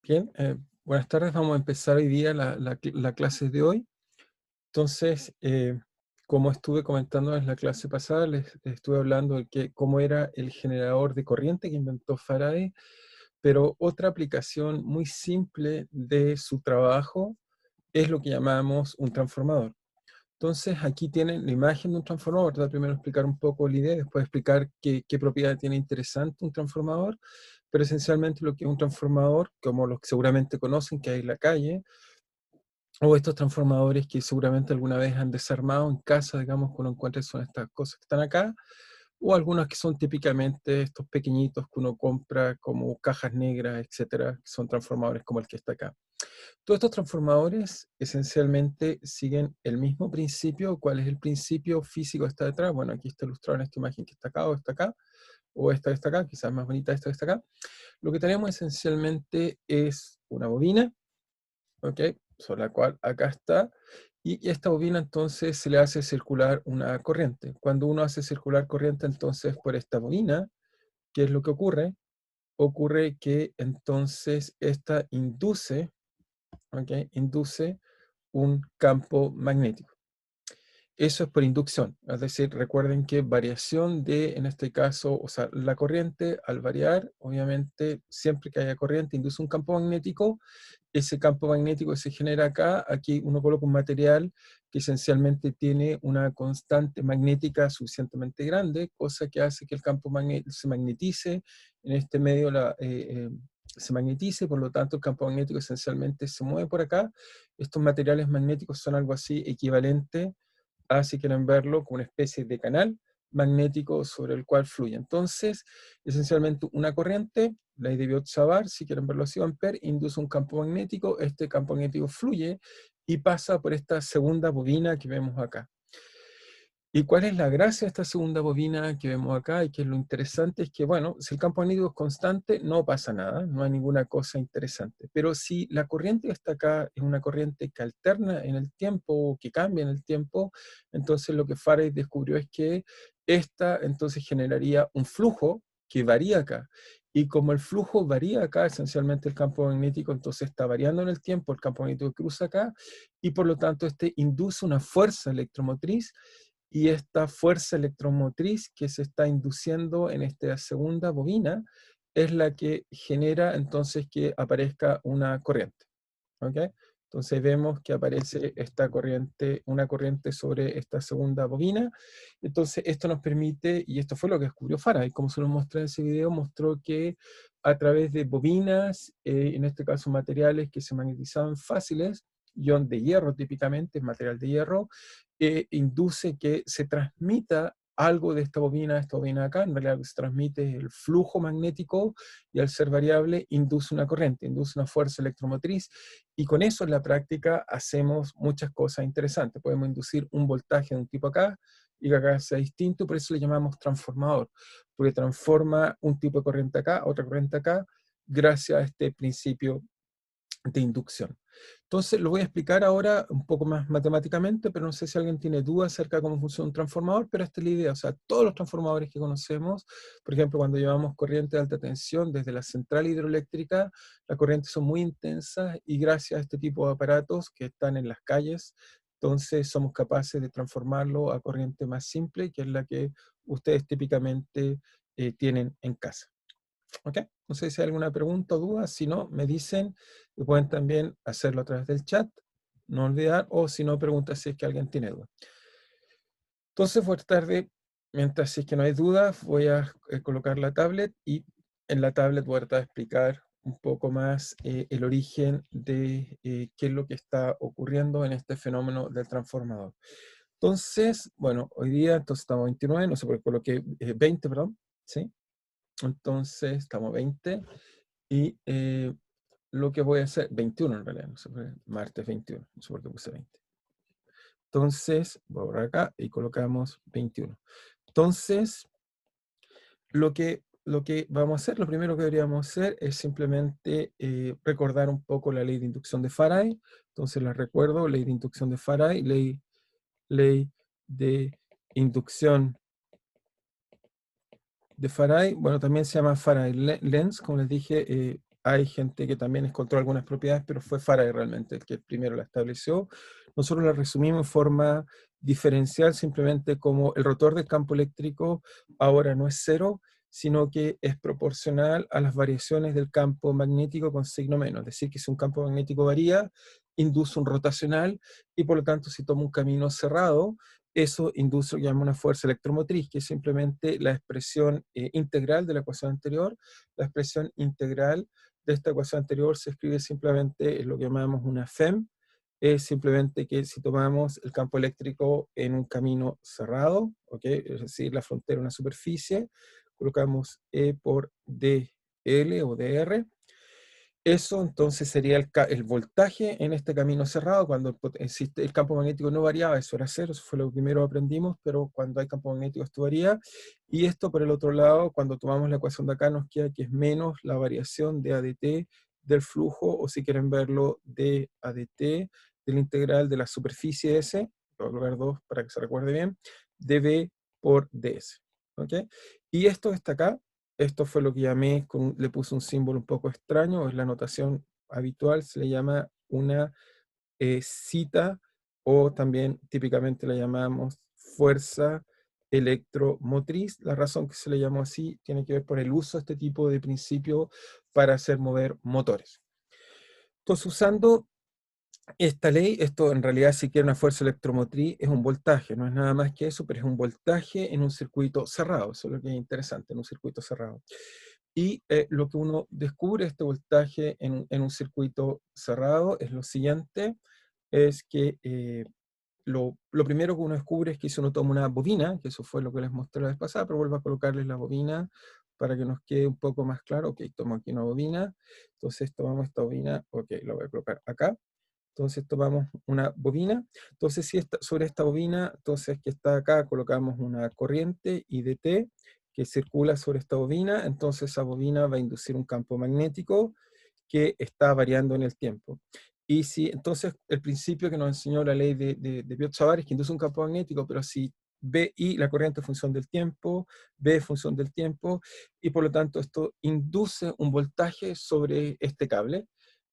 Bien, buenas tardes. Vamos a empezar hoy día la clase de hoy. Entonces, como estuve comentando en la clase pasada, les estuve hablando de cómo era el generador de corriente que inventó Faraday, pero otra aplicación muy simple de su trabajo es lo que llamamos un transformador. Entonces, aquí tienen la imagen de un transformador. ¿Verdad? Primero explicar un poco la idea, después explicar qué propiedad tiene interesante un transformador, pero esencialmente lo que es un transformador, como los que seguramente conocen que hay en la calle, o estos transformadores que seguramente alguna vez han desarmado en casa, digamos, cuando encuentran son estas cosas que están acá, o algunas que son típicamente estos pequeñitos que uno compra como cajas negras, etcétera, que son transformadores como el que está acá. Todos estos transformadores esencialmente siguen el mismo principio. ¿Cuál es el principio físico que está detrás? Bueno, aquí está ilustrado en esta imagen que está acá, o esta que está acá, quizás más bonita esta que está acá. Lo que tenemos esencialmente es una bobina, ¿ok? Sobre la cual acá está, y esta bobina entonces se le hace circular una corriente. Cuando uno hace circular corriente entonces por esta bobina, ¿qué es lo que ocurre? Ocurre que entonces esta induce, ¿ok? Induce un campo magnético. Eso es por inducción, es decir, recuerden que variación de, en este caso, o sea, la corriente al variar, obviamente, siempre que haya corriente induce un campo magnético. Ese campo magnético que se genera acá, aquí uno coloca un material que esencialmente tiene una constante magnética suficientemente grande, cosa que hace que el campo se magnetice, en este medio se magnetice, por lo tanto el campo magnético esencialmente se mueve por acá. Estos materiales magnéticos son algo así equivalente a, si quieren verlo, como una especie de canal magnético sobre el cual fluye. Entonces, esencialmente una corriente, ley de Biot-Savart, si quieren verlo así, Ampère, induce un campo magnético, este campo magnético fluye y pasa por esta segunda bobina que vemos acá. ¿Y cuál es la gracia de esta segunda bobina que vemos acá? Y que es lo interesante es que, bueno, si el campo magnético es constante, no pasa nada, no hay ninguna cosa interesante. Pero si la corriente que está acá es una corriente que alterna en el tiempo o que cambia en el tiempo, entonces lo que Faraday descubrió es que esta entonces generaría un flujo que varía acá. Y como el flujo varía acá, esencialmente el campo magnético entonces está variando en el tiempo, el campo magnético cruza acá, y por lo tanto este induce una fuerza electromotriz, y esta fuerza electromotriz que se está induciendo en esta segunda bobina es la que genera entonces que aparezca una corriente. ¿Ok? Entonces vemos que aparece esta corriente, una corriente sobre esta segunda bobina. Entonces esto nos permite, y esto fue lo que descubrió Faraday, como se lo mostré en ese video, mostró que a través de bobinas, en este caso materiales que se magnetizaban fáciles, ion de hierro típicamente, es material de hierro, induce que se transmita algo de esta bobina a esta bobina acá. En realidad lo que se transmite es el flujo magnético, y al ser variable induce una corriente, induce una fuerza electromotriz, y con eso en la práctica hacemos muchas cosas interesantes. Podemos inducir un voltaje de un tipo acá y que acá sea distinto, por eso le llamamos transformador, porque transforma un tipo de corriente acá a otra corriente acá gracias a este principio de inducción. Entonces lo voy a explicar ahora un poco más matemáticamente, pero no sé si alguien tiene dudas acerca de cómo funciona un transformador, pero esta es la idea. O sea, todos los transformadores que conocemos, por ejemplo, cuando llevamos corriente de alta tensión desde la central hidroeléctrica, las corrientes son muy intensas, y gracias a este tipo de aparatos que están en las calles, entonces somos capaces de transformarlo a corriente más simple, que es la que ustedes típicamente tienen en casa. ¿Ok? No sé si hay alguna pregunta o duda. Si no, me dicen, y pueden también hacerlo a través del chat, no olvidar, o si no, pregunta si es que alguien tiene duda. Entonces voy a tratar de, mientras si es que no hay dudas, voy a colocar la tablet, y en la tablet voy a tratar de explicar un poco más el origen de qué es lo que está ocurriendo en este fenómeno del transformador. Entonces, bueno, hoy día entonces estamos 29, no sé por qué coloqué 20, perdón, ¿sí? Entonces estamos 20, y lo que voy a hacer, 21 en realidad, no sé martes 21, no sé por qué puse 20. Entonces, voy a borrar acá y colocamos 21. Entonces, lo que vamos a hacer, lo primero que deberíamos hacer es simplemente recordar un poco la ley de inducción de Faraday. Entonces, la recuerdo, ley de inducción de Faraday, ley de inducción de Faraday. Bueno, también se llama Faraday-Lenz, como les dije, hay gente que también encontró algunas propiedades, pero fue Faraday realmente el que primero la estableció. Nosotros la resumimos en forma diferencial, simplemente como el rotor del campo eléctrico ahora no es cero, sino que es proporcional a las variaciones del campo magnético con signo menos. Es decir, que si un campo magnético varía, induce un rotacional, y por lo tanto, si toma un camino cerrado, eso induce lo que llamamos una fuerza electromotriz, que es simplemente la expresión integral de la ecuación anterior. La expresión integral de esta ecuación anterior se escribe simplemente en lo que llamamos una FEM, es simplemente que si tomamos el campo eléctrico en un camino cerrado, ¿okay? Es decir, la frontera de una superficie, colocamos E por dL o dr, eso entonces sería el voltaje en este camino cerrado. Cuando el campo magnético no variaba, eso era cero, eso fue lo primero que aprendimos, pero cuando hay campo magnético esto varía. Y esto por el otro lado, cuando tomamos la ecuación de acá, nos queda que es menos la variación de AdT del flujo, o si quieren verlo, de AdT, del integral de la superficie S, voy a colocar 2 para que se recuerde bien, dB por ds. ¿Okay? Y esto está acá. Esto fue lo que llamé, le puse un símbolo un poco extraño, es la notación habitual, se le llama una cita, o también típicamente la llamamos fuerza electromotriz. La razón que se le llamó así tiene que ver por el uso de este tipo de principio para hacer mover motores. Entonces, usando esta ley, esto en realidad si quiere una fuerza electromotriz es un voltaje, no es nada más que eso, pero es un voltaje en un circuito cerrado, eso es lo que es interesante, en un circuito cerrado. Y lo que uno descubre este voltaje en un circuito cerrado es lo siguiente, es que lo primero que uno descubre es que si uno toma una bobina, que eso fue lo que les mostré la vez pasada, pero vuelvo a colocarles la bobina para que nos quede un poco más claro. Ok, tomo aquí una bobina, entonces tomamos esta bobina, ok, la voy a colocar acá. Entonces tomamos una bobina, entonces si sobre esta bobina, entonces que está acá, colocamos una corriente IDT que circula sobre esta bobina, entonces esa bobina va a inducir un campo magnético que está variando en el tiempo. Y si entonces el principio que nos enseñó la ley de Biot-Savart es que induce un campo magnético, pero si B y la corriente es función del tiempo, B es función del tiempo, y por lo tanto esto induce un voltaje sobre este cable.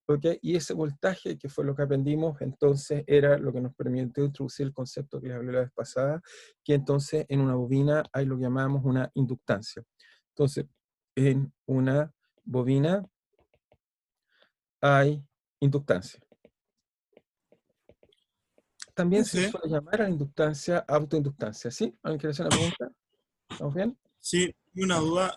¿Okay? Y ese voltaje, que fue lo que aprendimos, entonces era lo que nos permitió introducir el concepto que les hablé la vez pasada, que entonces en una bobina hay lo que llamamos una inductancia. Entonces, en una bobina hay inductancia. También Sí, se le sí, suele llamar a la inductancia autoinductancia. ¿Sí? ¿Alguien quiere hacer una pregunta? ¿Estamos bien? sí, una duda.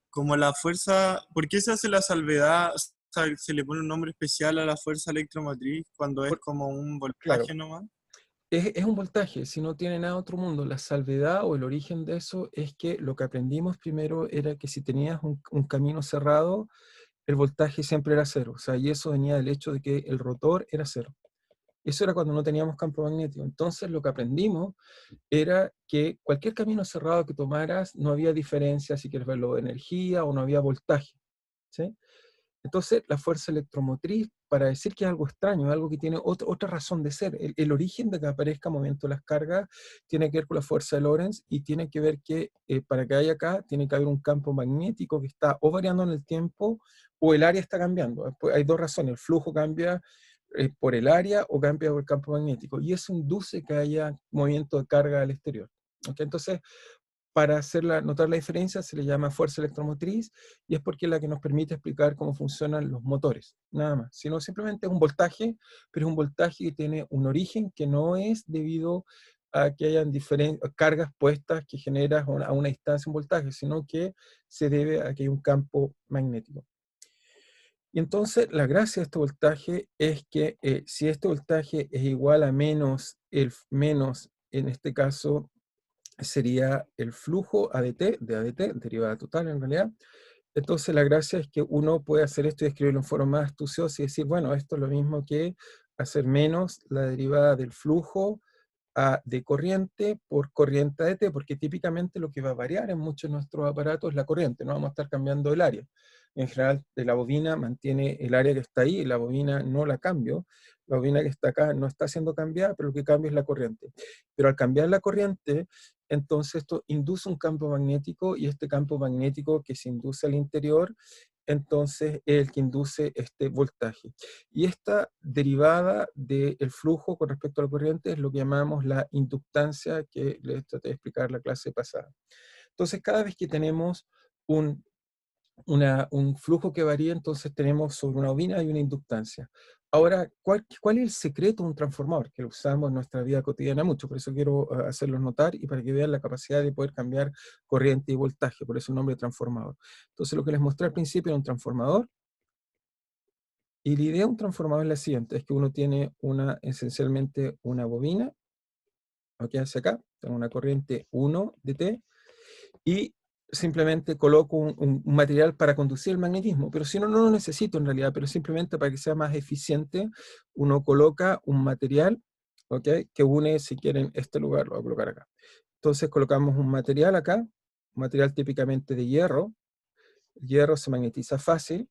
Como la fuerza, ¿por qué se hace la salvedad? O sea, se le pone un nombre especial a la fuerza electromotriz cuando es como un Claro, voltaje nomás. es un voltaje, si no tiene nada otro mundo. La salvedad o el origen de eso es que lo que aprendimos primero era que si tenías un camino cerrado, el voltaje siempre era cero. O sea, y eso venía del hecho de que el rotor era cero. Eso era cuando no teníamos campo magnético. Entonces lo que aprendimos era que cualquier camino cerrado que tomaras, no había diferencia, si quieres verlo, de energía, o no había voltaje. ¿Sí? Entonces, la fuerza electromotriz, para decir que es algo extraño, algo que tiene otra razón de ser, el origen de que aparezca movimiento de las cargas tiene que ver con la fuerza de Lorentz, y tiene que ver que para que haya acá, tiene que haber un campo magnético que está o variando en el tiempo, o el área está cambiando. Después, hay dos razones, el flujo cambia por el área o cambia por el campo magnético, y eso induce que haya movimiento de carga al exterior. ¿Okay? Entonces, para notar la diferencia se le llama fuerza electromotriz, y es porque es la que nos permite explicar cómo funcionan los motores, nada más. Sino simplemente es un voltaje, pero es un voltaje que tiene un origen que no es debido a que hayan diferentes cargas puestas que generan a una distancia un voltaje, sino que se debe a que hay un campo magnético. Y entonces la gracia de este voltaje es que si este voltaje es igual a menos, en este caso, sería el flujo AdT, de AdT, derivada total en realidad. Entonces la gracia es que uno puede hacer esto y escribirlo en forma más astuciosa y decir, bueno, esto es lo mismo que hacer menos la derivada del flujo de corriente por corriente AdT, porque típicamente lo que va a variar en muchos de nuestros aparatos es la corriente, no vamos a estar cambiando el área. En general, la bobina mantiene el área que está ahí, y la bobina no la cambio, la bobina que está acá no está siendo cambiada, pero lo que cambia es la corriente. Pero al cambiar la corriente, entonces esto induce un campo magnético, y este campo magnético que se induce al interior entonces es el que induce este voltaje. Y esta derivada del flujo con respecto a la corriente es lo que llamamos la inductancia, que les traté de explicar la clase pasada. Entonces, cada vez que tenemos un flujo que varía, entonces tenemos sobre una bobina y una inductancia. Ahora, ¿cuál es el secreto de un transformador? Que lo usamos en nuestra vida cotidiana mucho, por eso quiero hacerlos notar y para que vean la capacidad de poder cambiar corriente y voltaje, por eso el nombre de transformador. Entonces, lo que les mostré al principio era un transformador, y la idea de un transformador es la siguiente, es que uno tiene esencialmente una bobina, ¿ok? Hacia acá, tengo una corriente 1 de T, y simplemente coloco un material para conducir el magnetismo, pero si no, no lo necesito en realidad, pero simplemente para que sea más eficiente, uno coloca un material, ¿ok? Que une, si quieren, este lugar, lo voy a colocar acá. Entonces colocamos un material acá, un material típicamente de hierro. El hierro se magnetiza fácil,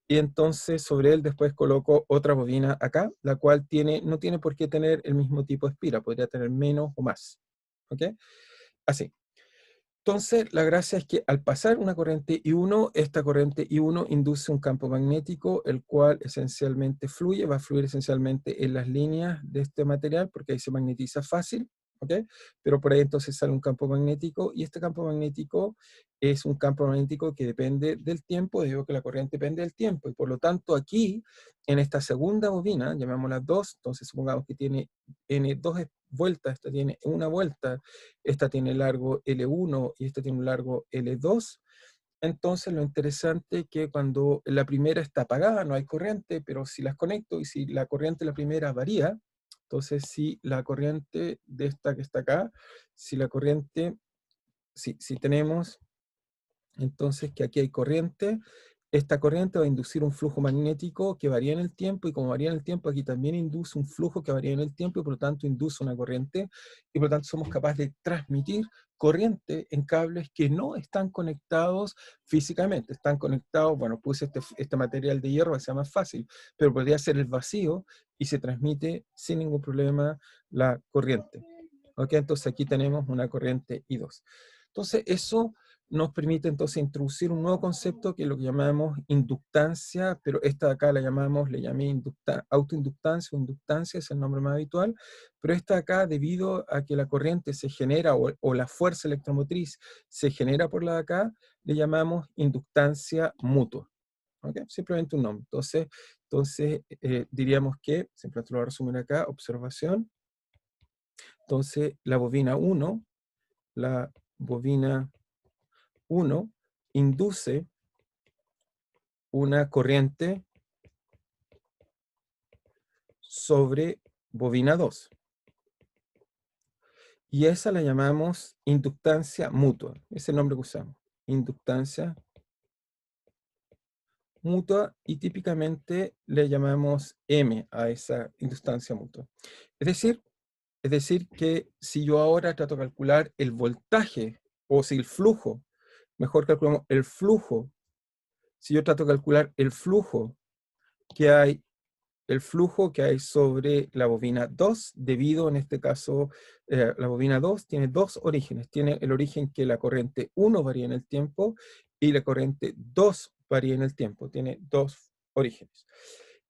y entonces sobre él después coloco otra bobina acá, la cual no tiene por qué tener el mismo tipo de espira, podría tener menos o más, ¿ok? Así. Entonces, la gracia es que al pasar una corriente I1, esta corriente I1 induce un campo magnético, el cual esencialmente va a fluir esencialmente en las líneas de este material, porque ahí se magnetiza fácil, ¿ok? Pero por ahí entonces sale un campo magnético, y este campo magnético es un campo magnético que depende del tiempo, digo que la corriente depende del tiempo, y por lo tanto aquí, en esta segunda bobina, llamémosla 2, entonces supongamos que tiene N2 vueltas, esta tiene una vuelta, esta tiene largo L1 y esta tiene un largo L2. Entonces lo interesante es que cuando la primera está apagada, no hay corriente, pero si las conecto y si la corriente de la primera varía, entonces si la corriente de esta que está acá, si la corriente, si tenemos entonces que aquí hay corriente, esta corriente va a inducir un flujo magnético que varía en el tiempo, y como varía en el tiempo, aquí también induce un flujo que varía en el tiempo, y por lo tanto induce una corriente, y por lo tanto somos capaces de transmitir corriente en cables que no están conectados físicamente. Están conectados, bueno, puse este material de hierro que sea más fácil, pero podría ser el vacío y se transmite sin ningún problema la corriente. ¿Ok? Entonces aquí tenemos una corriente I2. Entonces eso nos permite entonces introducir un nuevo concepto que es lo que llamamos inductancia, pero esta de acá le llamé autoinductancia o inductancia, es el nombre más habitual, pero esta de acá, debido a que la corriente se genera o la fuerza electromotriz se genera por la de acá, le llamamos inductancia mutua. ¿Okay? Simplemente un nombre. Entonces diríamos que, simplemente lo voy a resumir acá, observación. Entonces la bobina 1 induce una corriente sobre bobina 2. Y esa la llamamos inductancia mutua. Ese es el nombre que usamos. Inductancia mutua, y típicamente le llamamos M a esa inductancia mutua. Es decir que si yo ahora trato de calcular el voltaje, o si el flujo, mejor calculamos el flujo, si yo trato de calcular el flujo que hay sobre la bobina 2, debido en este caso, la bobina 2 tiene dos orígenes. Tiene el origen que la corriente 1 varía en el tiempo y la corriente 2 varía en el tiempo. Tiene dos orígenes.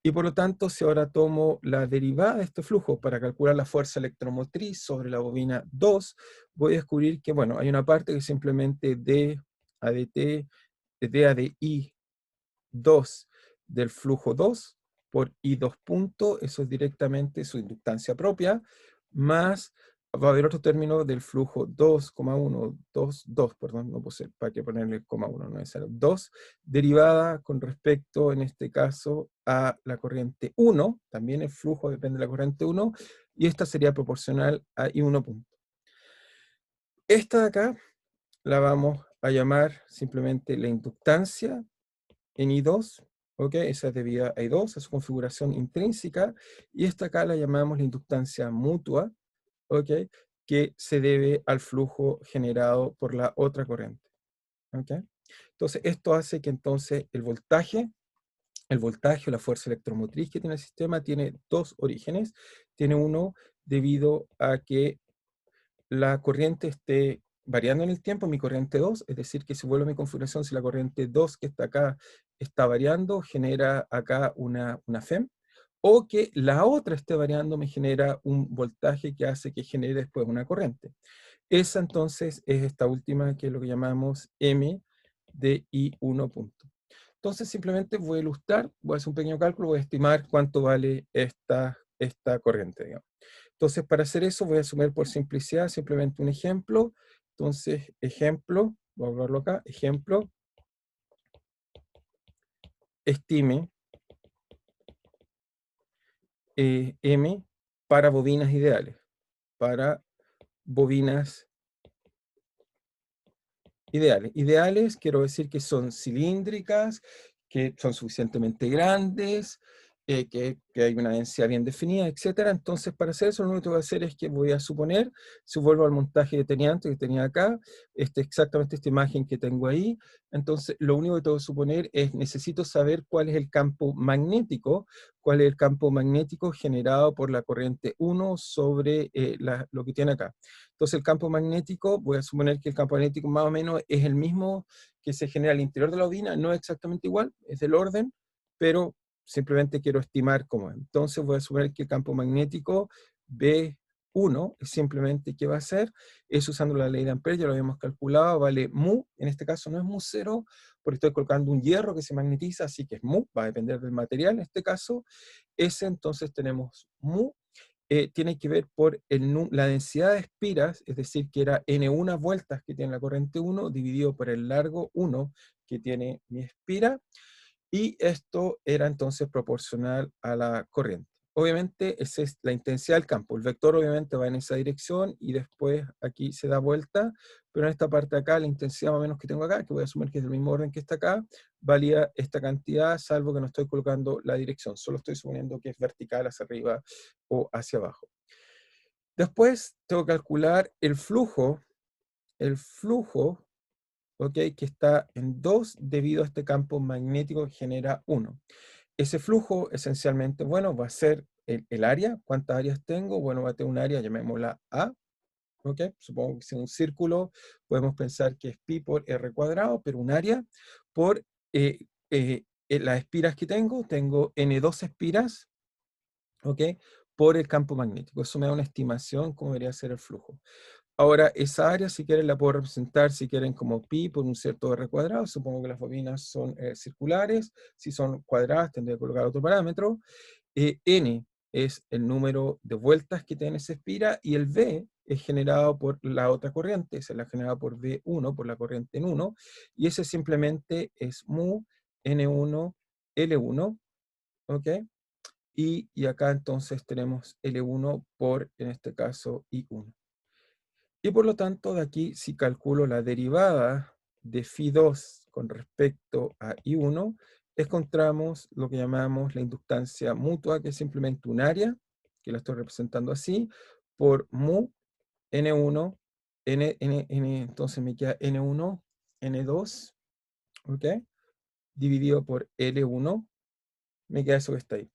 Y por lo tanto, si ahora tomo la derivada de este flujo para calcular la fuerza electromotriz sobre la bobina 2, voy a descubrir que, bueno, hay una parte que es simplemente d a dt, d a di 2 del flujo 2 por I2 punto, eso es directamente su inductancia propia, más va a haber otro término del flujo 2,1, 2, perdón, no puse, para que ponerle 1, no es necesario, 2, derivada con respecto, en este caso, a la corriente 1, también el flujo depende de la corriente 1, y esta sería proporcional a I1 punto. Esta de acá la vamos a llamar simplemente la inductancia en I2, ¿ok? Esa es debida a I2, a su configuración intrínseca, y esta acá la llamamos la inductancia mutua, ¿ok? Que se debe al flujo generado por la otra corriente, ¿ok? Entonces, esto hace que entonces el voltaje o la fuerza electromotriz que tiene el sistema tiene dos orígenes. Tiene uno debido a que la corriente esté variando en el tiempo mi corriente 2, es decir, que si vuelvo a mi configuración, si la corriente 2 que está acá está variando, genera acá una FEM, o que la otra esté variando me genera un voltaje que hace que genere después una corriente. Esa entonces es esta última, que es lo que llamamos M de I1 punto. Entonces simplemente voy a ilustrar, voy a hacer un pequeño cálculo, voy a estimar cuánto vale esta corriente, digamos. Entonces para hacer eso voy a asumir por simplicidad simplemente un ejemplo. Entonces, ejemplo, voy a verlo acá, ejemplo, estime M para bobinas ideales, para bobinas ideales. Ideales quiero decir que son cilíndricas, que son suficientemente grandes, que hay una densidad bien definida, etcétera. Entonces, para hacer eso, lo único que voy a hacer es que voy a suponer, si vuelvo al montaje que tenía antes, que tenía acá, exactamente esta imagen que tengo ahí. Entonces, lo único que tengo que suponer es, necesito saber cuál es el campo magnético generado por la corriente 1 sobre lo que tiene acá. Entonces el campo magnético, voy a suponer que el campo magnético más o menos es el mismo que se genera al interior de la bobina, no es exactamente igual, es del orden, pero simplemente quiero estimar cómo es. Entonces voy a suponer que el campo magnético B1 es simplemente, ¿qué va a hacer? Es usando la ley de Ampère, ya lo habíamos calculado, vale mu, en este caso no es mu 0, porque estoy colocando un hierro que se magnetiza, así que es mu, va a depender del material en este caso. Ese entonces tenemos mu tiene que ver por la densidad de espiras, es decir, que era n1 vueltas que tiene la corriente 1, dividido por el largo 1 que tiene mi espira, y esto era entonces proporcional a la corriente. Obviamente, esa es la intensidad del campo. El vector obviamente va en esa dirección y después aquí se da vuelta, pero en esta parte de acá, la intensidad más o menos que tengo acá, que voy a asumir que es del mismo orden que está acá, valía esta cantidad, salvo que no estoy colocando la dirección. Solo estoy suponiendo que es vertical hacia arriba o hacia abajo. Después tengo que calcular el flujo, ¿ok? Que está en 2 debido a este campo magnético que genera 1. Ese flujo esencialmente, bueno, va a ser el área. ¿Cuántas áreas tengo? Bueno, va a tener un área, llamémosla A, ¿ok? Supongo que si es un círculo, podemos pensar que es pi por r cuadrado, pero un área por las espiras que tengo n2 espiras, ¿ok? Por el campo magnético. Eso me da una estimación cómo debería ser el flujo. Ahora, esa área, si quieren, la puedo representar, si quieren, como pi por un cierto r cuadrado. Supongo que las bobinas son circulares. Si son cuadradas, tendría que colocar otro parámetro. N es el número de vueltas que tiene esa espira, y el V es generado por la otra corriente, se la generado por V1, por la corriente en 1, y ese simplemente es mu N1 L1, ¿ok? Y acá entonces tenemos L1 por, en este caso, I1. Y por lo tanto, de aquí, si calculo la derivada de Φ2 con respecto a I1, encontramos lo que llamamos la inductancia mutua, que es simplemente un área, que la estoy representando así, por mu N1, entonces me queda N1, N2, ¿ok? Dividido por L1, me queda eso que está ahí.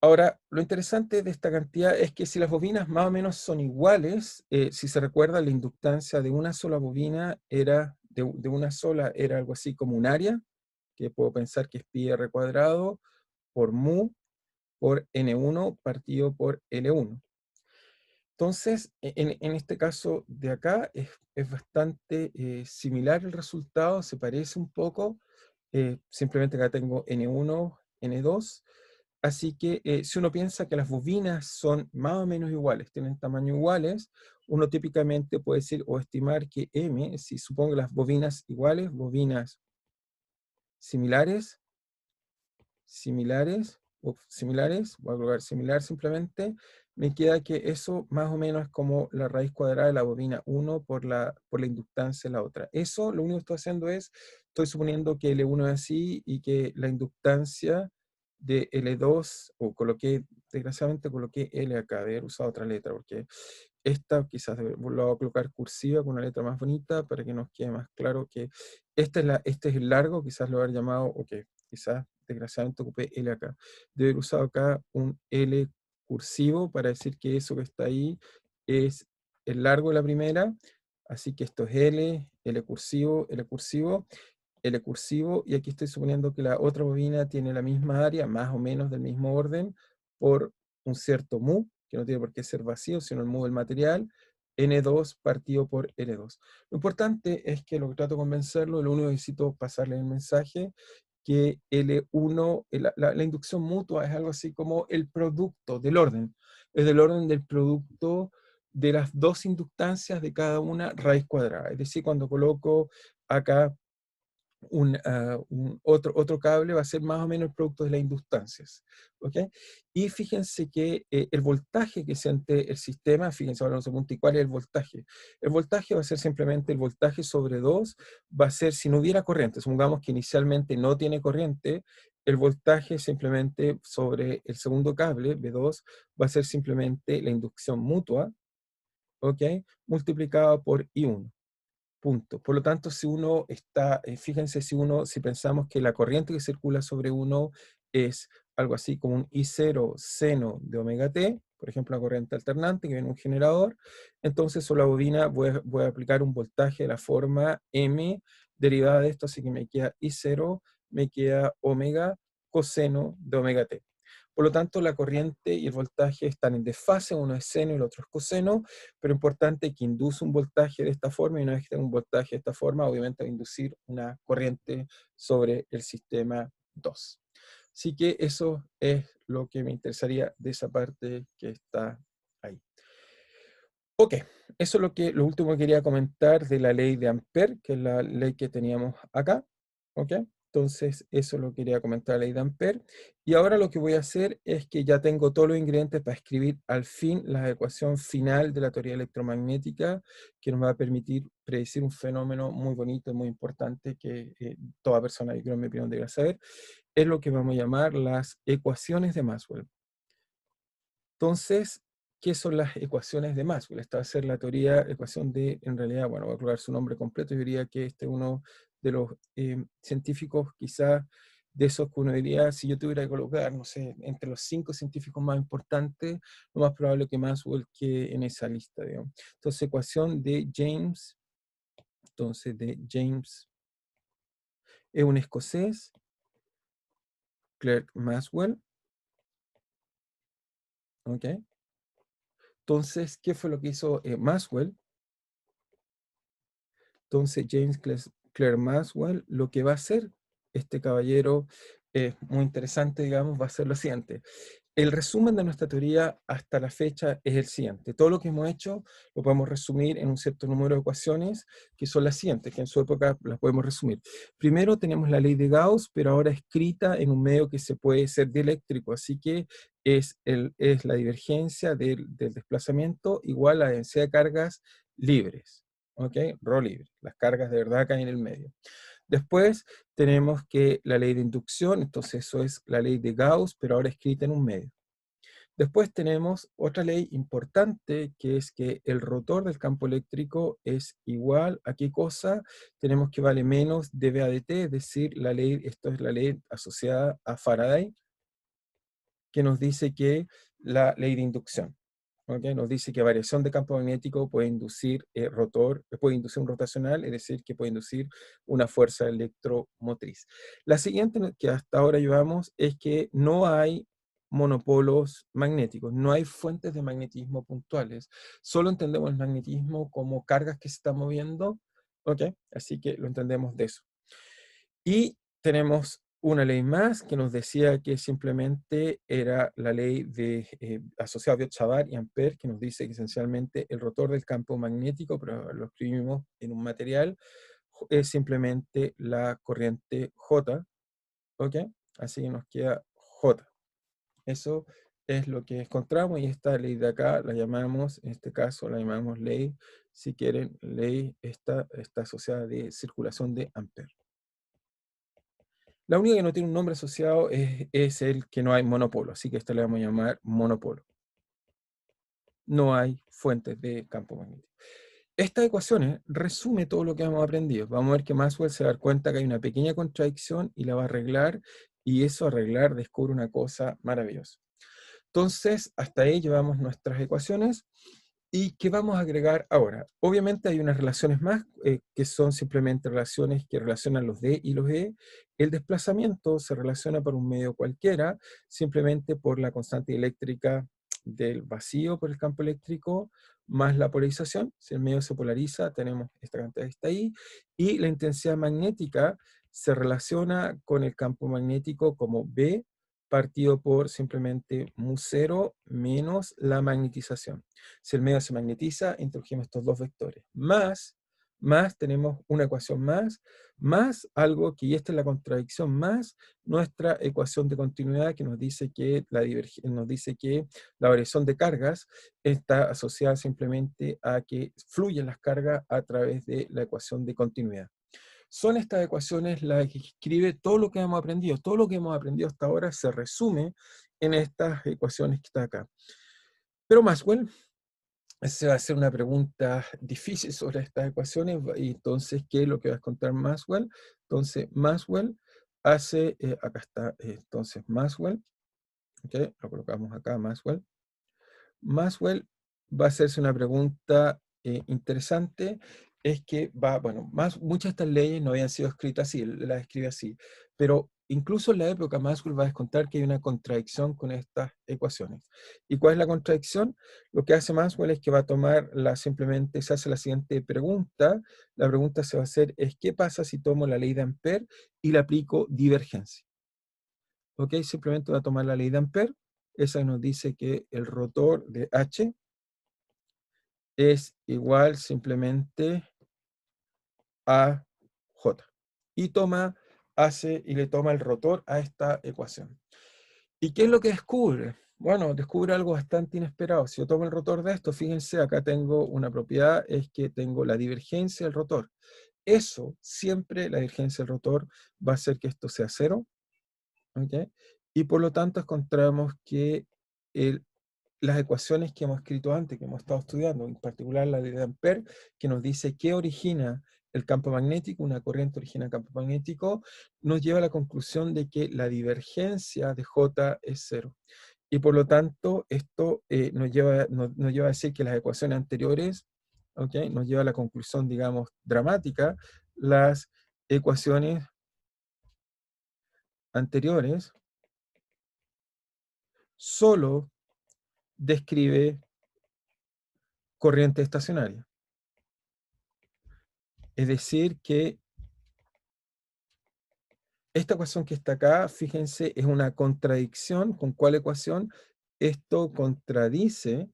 Ahora, lo interesante de esta cantidad es que si las bobinas más o menos son iguales, si se recuerda, la inductancia de una sola bobina de una sola era algo así como un área, que puedo pensar que es pi r cuadrado por mu por n1 partido por L1. Entonces, en este caso de acá es bastante similar el resultado, se parece un poco, simplemente acá tengo N1, N2, así que si uno piensa que las bobinas son más o menos iguales, tienen tamaño iguales, uno típicamente puede decir o estimar que M, si supongo las bobinas iguales, bobinas similares, voy a colocar similar simplemente, me queda que eso más o menos es como la raíz cuadrada de la bobina 1 por la inductancia de la otra. Eso lo único que estoy haciendo es, estoy suponiendo que L1 es así y que la inductancia de L2, o desgraciadamente coloqué L acá, de haber usado otra letra, porque esta quizás lo voy a colocar cursiva con una letra más bonita para que nos quede más claro que este es el largo, quizás lo haber llamado, ok, quizás desgraciadamente ocupé L acá. Debe haber usado acá un L cursivo para decir que eso que está ahí es el largo de la primera, Así que esto es L, L cursivo, L cursivo, L cursivo, y aquí estoy suponiendo que la otra bobina tiene la misma área, más o menos del mismo orden, por un cierto mu, que no tiene por qué ser vacío, sino el mu del material, N2 partido por L2. Lo importante es que lo que trato de convencerlo, lo único que necesito pasarle el mensaje, que L1, la inducción mutua es algo así como el producto del orden, es del orden del producto de las dos inductancias de cada una raíz cuadrada. Es decir, cuando coloco acá otro cable, va a ser más o menos el producto de las inductancias. ¿Ok? Y fíjense que el voltaje que siente el sistema, fíjense ahora no se pregunta, ¿y cuál es el voltaje? El voltaje va a ser simplemente el voltaje sobre 2, va a ser si no hubiera corriente, supongamos que inicialmente no tiene corriente, el voltaje simplemente sobre el segundo cable, B2, va a ser simplemente la inducción mutua, ¿ok? Multiplicado por I1. Punto. Por lo tanto, si uno está, fíjense, si pensamos que la corriente que circula sobre uno es algo así como un I0 seno de omega t, por ejemplo, una corriente alternante que viene de un generador, entonces sobre la bobina voy a aplicar un voltaje de la forma M derivada de esto, así que me queda I0, me queda omega coseno de omega t. Por lo tanto, la corriente y el voltaje están en desfase, uno es seno y el otro es coseno, pero importante que induce un voltaje de esta forma, y una vez que tenga un voltaje de esta forma, obviamente va a inducir una corriente sobre el sistema 2. Así que eso es lo que me interesaría de esa parte que está ahí. Ok, eso es lo último que quería comentar de la ley de Ampère, que es la ley que teníamos acá. Ok, entonces eso lo quería comentar, la ley de Ampère. Y ahora lo que voy a hacer es que ya tengo todos los ingredientes para escribir al fin la ecuación final de la teoría electromagnética, que nos va a permitir predecir un fenómeno muy bonito y muy importante que toda persona, yo creo, en mi opinión, debería saber. Es lo que vamos a llamar las ecuaciones de Maxwell. Entonces, ¿qué son las ecuaciones de Maxwell? Esta va a ser la teoría, ecuación de, en realidad, bueno, voy a colocar su nombre completo, yo diría que este es uno de los científicos quizás de esos que uno diría, si yo tuviera que colocar, no sé, entre los 5 científicos más importantes, lo más probable que Maxwell quede en esa lista, digamos. Entonces, ecuación de James, es un escocés, Clerk Maxwell, ¿ok? Entonces, ¿qué fue lo que hizo Maxwell? Entonces, Clerk Maxwell, lo que va a hacer este caballero muy interesante, digamos, va a ser lo siguiente. El resumen de nuestra teoría hasta la fecha es el siguiente. Todo lo que hemos hecho lo podemos resumir en un cierto número de ecuaciones que son las siguientes, que en su época las podemos resumir. Primero tenemos la ley de Gauss, pero ahora escrita en un medio que se puede ser dieléctrico, así que es la divergencia del desplazamiento igual a la densidad de cargas libres. ¿Ok? Rho libre. Las cargas de verdad caen en el medio. Después tenemos que la ley de inducción, entonces eso es la ley de Gauss, pero ahora escrita en un medio. Después tenemos otra ley importante, que es que el rotor del campo eléctrico es igual a qué cosa, tenemos que vale menos dV a dt, es decir, esto es la ley asociada a Faraday, que nos dice que la ley de inducción. ¿Okay? Nos dice que variación de campo magnético puede inducir puede inducir un rotacional, es decir, que puede inducir una fuerza electromotriz. La siguiente que hasta ahora llevamos es que no hay monopolos magnéticos, no hay fuentes de magnetismo puntuales, solo entendemos el magnetismo como cargas que se están moviendo, ¿ok? Así que lo entendemos de eso. Y tenemos una ley más que nos decía que simplemente era la ley de asociada a Biot-Savart y Ampère, que nos dice que esencialmente el rotor del campo magnético, pero lo escribimos en un material, es simplemente la corriente J, ¿ok? Así que nos queda J. Eso es lo que encontramos, y esta ley de acá la llamamos, en este caso la llamamos ley, si quieren, ley está asociada de circulación de Ampère. La única que no tiene un nombre asociado es el que no hay monopolo, así que esta le vamos a llamar monopolo. No hay fuentes de campo magnético. Estas ecuaciones resume todo lo que hemos aprendido. Vamos a ver que Maxwell se va a dar cuenta que hay una pequeña contradicción y la va a arreglar, y eso arreglar descubre una cosa maravillosa. Entonces, hasta ahí llevamos nuestras ecuaciones, ¿Y qué vamos a agregar ahora? Obviamente hay unas relaciones más que son simplemente relaciones que relacionan los D y los E. El desplazamiento se relaciona por un medio cualquiera, simplemente por la constante eléctrica del vacío por el campo eléctrico, más la polarización. Si el medio se polariza, tenemos esta cantidad que está ahí. Y la intensidad magnética se relaciona con el campo magnético como B partido por simplemente mu0 menos la magnetización. Si el medio se magnetiza, introdujimos estos dos vectores. Más tenemos una ecuación más algo que, y esta es la contradicción, más nuestra ecuación de continuidad que nos dice que la variación de cargas está asociada simplemente a que fluyen las cargas a través de la ecuación de continuidad. Son estas ecuaciones las que escribe todo lo que hemos aprendido. Todo lo que hemos aprendido hasta ahora se resume en estas ecuaciones que están acá. Pero Maxwell se va a hacer una pregunta difícil sobre estas ecuaciones, y entonces, ¿qué es lo que va a contar Maxwell? Entonces, Maxwell hace, acá está, entonces Maxwell, ¿okay? Lo colocamos acá, Maxwell. Maxwell va a hacerse una pregunta interesante, es que muchas de estas leyes no habían sido escritas así, él las escribe así, pero incluso en la época Maxwell va a descontar que hay una contradicción con estas ecuaciones. ¿Y cuál es la contradicción? Lo que hace Maxwell es que va a tomar simplemente se hace la siguiente pregunta, la pregunta se va a hacer es ¿qué pasa si tomo la ley de Ampère y le aplico divergencia? ¿Ok? Simplemente va a tomar la ley de Ampère, esa nos dice que el rotor de H es igual simplemente a J. Y le toma el rotor a esta ecuación. ¿Y qué es lo que descubre? Bueno, descubre algo bastante inesperado. Si yo tomo el rotor de esto, fíjense, acá tengo una propiedad, es que tengo la divergencia del rotor. Eso, siempre la divergencia del rotor va a hacer que esto sea cero. ¿Okay? Y por lo tanto encontramos que las ecuaciones que hemos escrito antes, que hemos estado estudiando, en particular la de Ampère, que nos dice qué origina el campo magnético, una corriente origina el campo magnético, nos lleva a la conclusión de que la divergencia de J es cero. Y por lo tanto, esto nos lleva a decir que las ecuaciones anteriores, ¿okay? Nos lleva a la conclusión, digamos, dramática, las ecuaciones anteriores solo describe corriente estacionaria. Es decir, que esta ecuación que está acá, fíjense, es una contradicción. ¿Con cuál ecuación? Esto contradice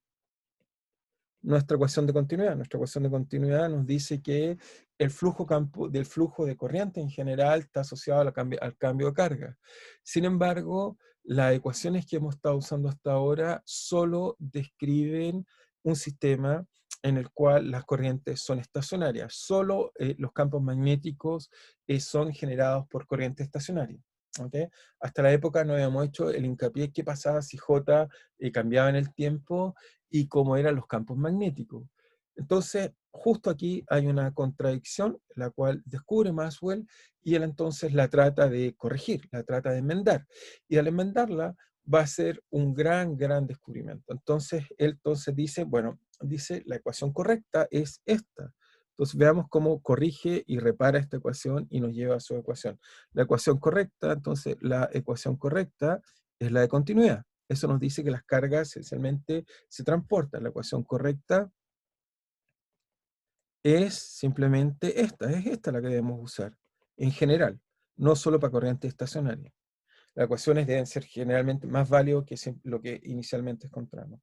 nuestra ecuación de continuidad. Nuestra ecuación de continuidad nos dice que el flujo de corriente en general está asociado al cambio de carga. Sin embargo, las ecuaciones que hemos estado usando hasta ahora solo describen un sistema en el cual las corrientes son estacionarias. Solo los campos magnéticos son generados por corriente estacionaria. ¿Okay? Hasta la época no habíamos hecho el hincapié en qué pasaba si J cambiaba en el tiempo y cómo eran los campos magnéticos. Entonces, justo aquí hay una contradicción, la cual descubre Maxwell, y él entonces la trata de corregir, la trata de enmendar. Y al enmendarla, va a ser un gran descubrimiento. Entonces, él dice, dice, la ecuación correcta es esta. Entonces, veamos cómo corrige y repara esta ecuación y nos lleva a su ecuación. La ecuación correcta, entonces, la ecuación correcta es la de continuidad. Eso nos dice que las cargas esencialmente se transportan. La ecuación correcta es simplemente esta, es esta la que debemos usar en general, no solo para corriente estacionaria. Las ecuaciones deben ser generalmente más válidas que lo que inicialmente encontramos.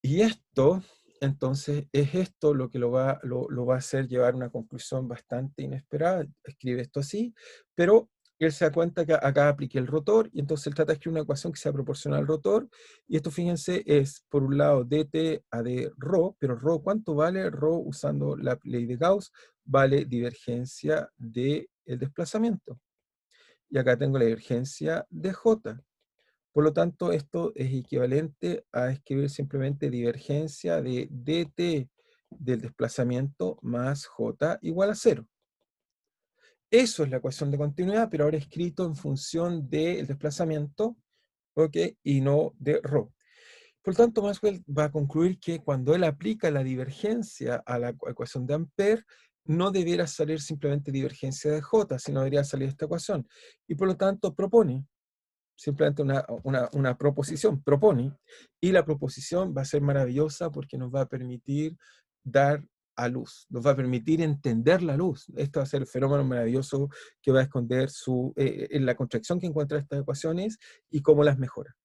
Y esto, entonces, es esto lo que lo va a hacer llevar a una conclusión bastante inesperada. Escribe esto así, pero él se da cuenta que acá apliqué el rotor, y entonces él trata de escribir una ecuación que sea proporcional al rotor, y esto, fíjense, es por un lado dt a d ρ, pero ρ, ¿cuánto vale? Ρ, usando la ley de Gauss, vale divergencia del desplazamiento. Y acá tengo la divergencia de J. Por lo tanto, esto es equivalente a escribir simplemente divergencia de dt del desplazamiento más j igual a 0. Eso es la ecuación de continuidad, pero ahora escrito en función del desplazamiento, ¿ok? Y no de ρ. Por lo tanto, Maxwell va a concluir que cuando él aplica la divergencia a la ecuación de Ampère, no debiera salir simplemente divergencia de J, sino debería salir esta ecuación. Y por lo tanto propone, simplemente una proposición, propone, y la proposición va a ser maravillosa porque nos va a permitir dar a luz, nos va a permitir entender la luz. Esto va a ser el fenómeno maravilloso que va a esconder en la contracción que encuentra estas ecuaciones y cómo las mejora.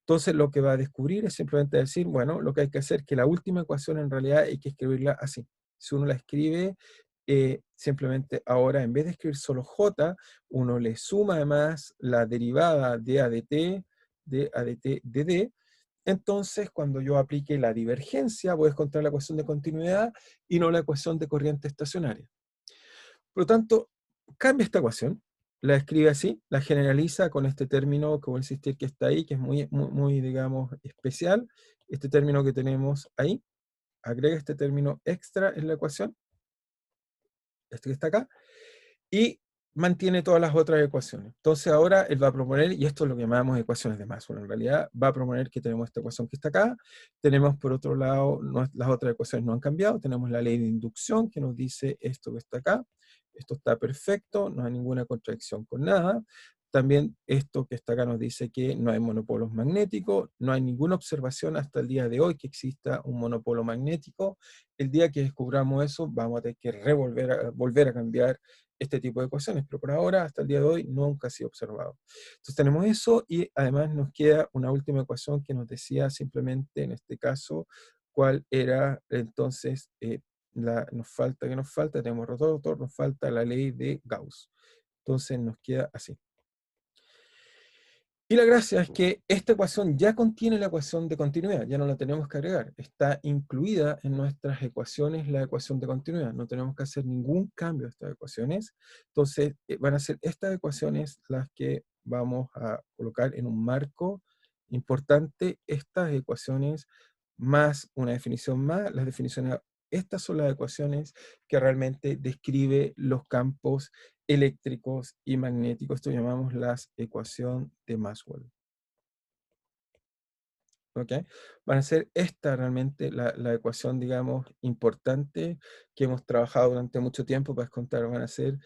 Entonces lo que va a descubrir es simplemente decir, bueno, lo que hay que hacer es que la última ecuación en realidad hay que escribirla así. Si uno la escribe, simplemente ahora en vez de escribir solo j, uno le suma además la derivada de a de t, de d. Entonces, cuando yo aplique la divergencia, voy a encontrar la ecuación de continuidad y no la ecuación de corriente estacionaria. Por lo tanto, cambia esta ecuación, la escribe así, la generaliza con este término que voy a insistir que está ahí, que es muy, digamos, especial. Este término que tenemos ahí, agrega este término extra en la ecuación, este que está acá, y mantiene todas las otras ecuaciones. Entonces ahora él va a proponer, y esto es lo que llamamos ecuaciones de Maxwell, en realidad va a proponer que tenemos esta ecuación que está acá, tenemos por otro lado, las otras ecuaciones no han cambiado, tenemos la ley de inducción que nos dice esto que está acá, esto está perfecto, no hay ninguna contradicción con nada. También esto que está acá nos dice que no hay monopolos magnéticos, no hay ninguna observación hasta el día de hoy que exista un monopolo magnético. El día que descubramos eso, vamos a tener que volver a cambiar este tipo de ecuaciones, pero por ahora, hasta el día de hoy, nunca ha sido observado. Entonces tenemos eso y además nos queda una última ecuación que nos decía simplemente, en este caso, cuál era entonces, nos falta, tenemos rotor, nos falta la ley de Gauss. Entonces nos queda así. Y la gracia es que esta ecuación ya contiene la ecuación de continuidad, ya no la tenemos que agregar. Está incluida en nuestras ecuaciones la ecuación de continuidad. No tenemos que hacer ningún cambio a estas ecuaciones. Entonces, van a ser estas ecuaciones las que vamos a colocar en un marco importante. Estas ecuaciones más una definición más, las definiciones. Estas son las ecuaciones que realmente describe los campos eléctricos y magnéticos. Esto llamamos las ecuación de Maxwell. ¿Ok? Van a ser esta realmente la ecuación, digamos, importante que hemos trabajado durante mucho tiempo para descontar. Van a ser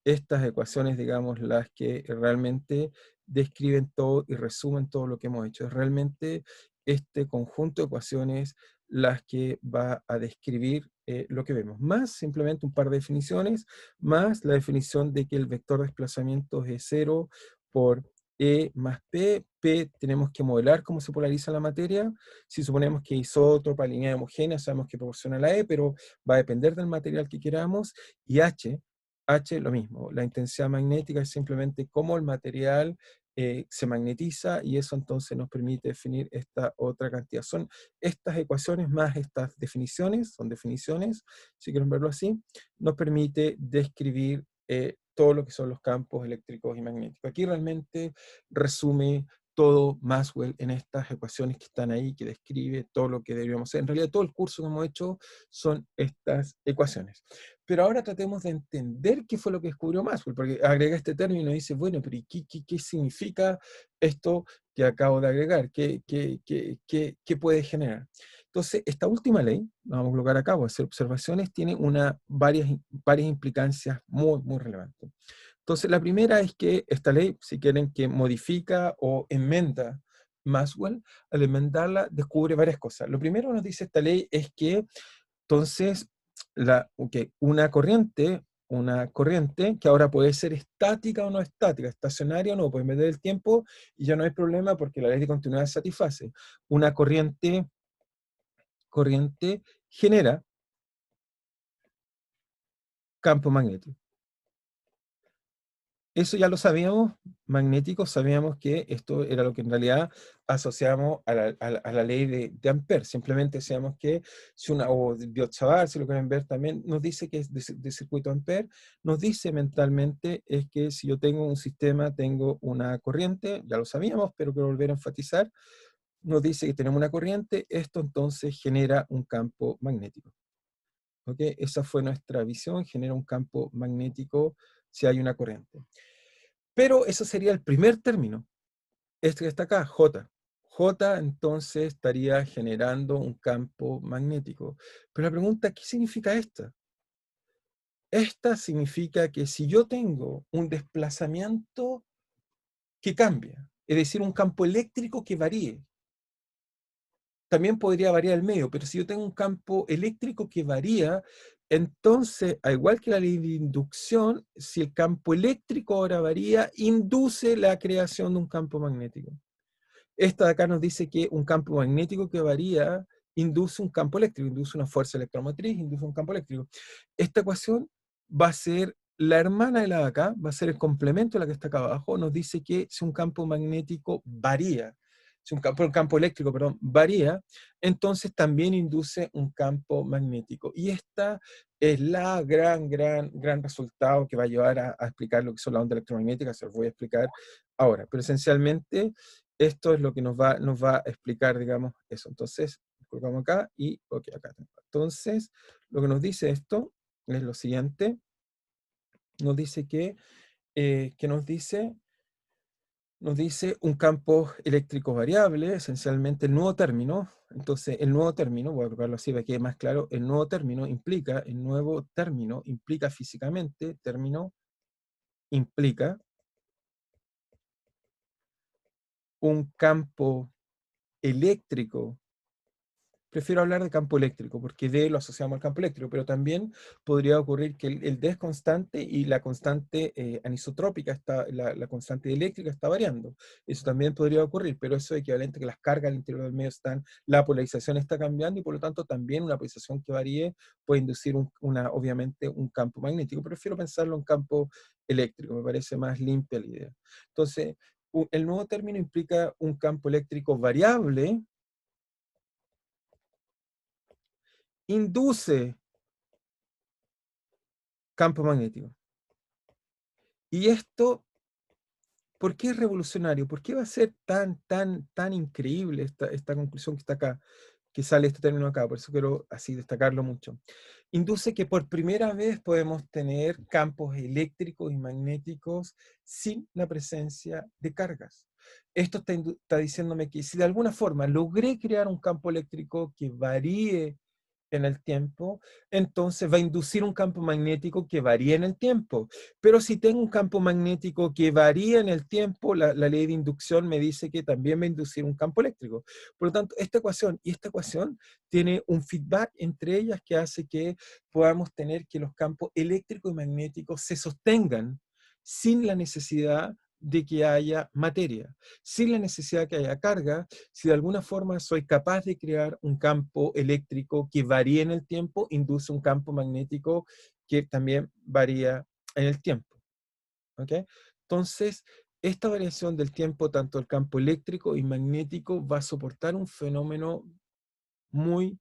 estas ecuaciones, digamos, las que realmente describen todo y resumen todo lo que hemos hecho. Es realmente este conjunto de ecuaciones las que va a describir lo que vemos, más simplemente un par de definiciones, más la definición de que el vector de desplazamiento es 0 por E más P. P tenemos que modelar cómo se polariza la materia. Si suponemos que isótropa, lineal homogénea, sabemos que proporciona la E, pero va a depender del material que queramos. Y H lo mismo. La intensidad magnética es simplemente cómo el material se magnetiza y eso entonces nos permite definir esta otra cantidad. Son estas ecuaciones más estas definiciones, son definiciones, si quieren verlo así, nos permite describir todo lo que son los campos eléctricos y magnéticos. Aquí realmente resume todo Maxwell en estas ecuaciones que están ahí, que describe todo lo que deberíamos hacer. En realidad todo el curso que hemos hecho son estas ecuaciones. Pero ahora tratemos de entender qué fue lo que descubrió Maxwell, porque agrega este término y dice, bueno, pero ¿qué significa esto que acabo de agregar? ¿Qué puede generar? Entonces, esta última ley, la vamos a colocar acá, voy a hacer observaciones, tiene varias implicancias muy relevantes. Entonces, la primera es que esta ley, si quieren, que modifica o enmenda Maxwell, al enmendarla descubre varias cosas. Lo primero que nos dice esta ley es que, entonces, una corriente que ahora puede ser estática o no estática, estacionaria o no, puede medir el tiempo y ya no hay problema porque la ley de continuidad se satisface. Una corriente genera campo magnético. Eso ya lo sabíamos, magnético, sabíamos que esto era lo que en realidad asociamos a la ley de Ampère. Simplemente decíamos que si o Biot-Savart, si lo quieren ver también, nos dice que es de circuito Ampère, nos dice mentalmente es que si yo tengo un sistema, tengo una corriente, ya lo sabíamos, pero quiero volver a enfatizar, nos dice que tenemos una corriente, esto entonces genera un campo magnético. ¿Okay? Esa fue nuestra visión, genera un campo magnético si hay una corriente. Pero eso sería el primer término, este que está acá, J. J entonces estaría generando un campo magnético. Pero la pregunta, ¿qué significa esta? Esta significa que si yo tengo un desplazamiento que cambia, es decir, un campo eléctrico que varíe, también podría variar el medio, pero si yo tengo un campo eléctrico que varía, entonces, al igual que la ley de inducción, si el campo eléctrico ahora varía, induce la creación de un campo magnético. Esta de acá nos dice que un campo magnético que varía induce un campo eléctrico, induce una fuerza electromotriz, induce un campo eléctrico. Esta ecuación va a ser la hermana de la de acá, va a ser el complemento de la que está acá abajo, nos dice que si un campo magnético varía, si un campo eléctrico, perdón, varía, entonces también induce un campo magnético. Y esta es la gran resultado que va a llevar a explicar lo que son las ondas electromagnéticas, se los voy a explicar ahora. Pero esencialmente esto es lo que nos va a explicar, digamos, eso. Entonces, colocamos acá y, ok, acá. Entonces, lo que nos dice esto es lo siguiente. Nos dice que nos dice un campo eléctrico variable, esencialmente el nuevo término. Entonces, el nuevo término, voy a colocarlo así para que quede más claro, el nuevo término implica físicamente, término implica un campo eléctrico. Prefiero hablar de campo eléctrico, porque D lo asociamos al campo eléctrico, pero también podría ocurrir que el D es constante y la constante anisotrópica, la constante eléctrica está variando. Eso también podría ocurrir, pero eso es equivalente a que las cargas al interior del medio están, la polarización está cambiando y por lo tanto también una polarización que varíe puede inducir obviamente un campo magnético. Prefiero pensarlo en campo eléctrico, me parece más limpia la idea. Entonces, el nuevo término implica un campo eléctrico variable, induce campo magnético. Y esto, ¿por qué es revolucionario? ¿Por qué va a ser tan increíble esta conclusión que está acá, que sale este término acá? Por eso quiero así destacarlo mucho. Induce que por primera vez podemos tener campos eléctricos y magnéticos sin la presencia de cargas. Esto está diciéndome que si de alguna forma logré crear un campo eléctrico que varíe en el tiempo, entonces va a inducir un campo magnético que varía en el tiempo. Pero si tengo un campo magnético que varía en el tiempo, la ley de inducción me dice que también va a inducir un campo eléctrico. Por lo tanto, esta ecuación y esta ecuación tiene un feedback entre ellas que hace que podamos tener que los campos eléctricos y magnéticos se sostengan sin la necesidad de que haya materia, sin la necesidad de que haya carga. Si de alguna forma soy capaz de crear un campo eléctrico que varíe en el tiempo, induce un campo magnético que también varía en el tiempo. ¿Ok? Entonces, esta variación del tiempo, tanto el campo eléctrico y magnético, va a soportar un fenómeno muy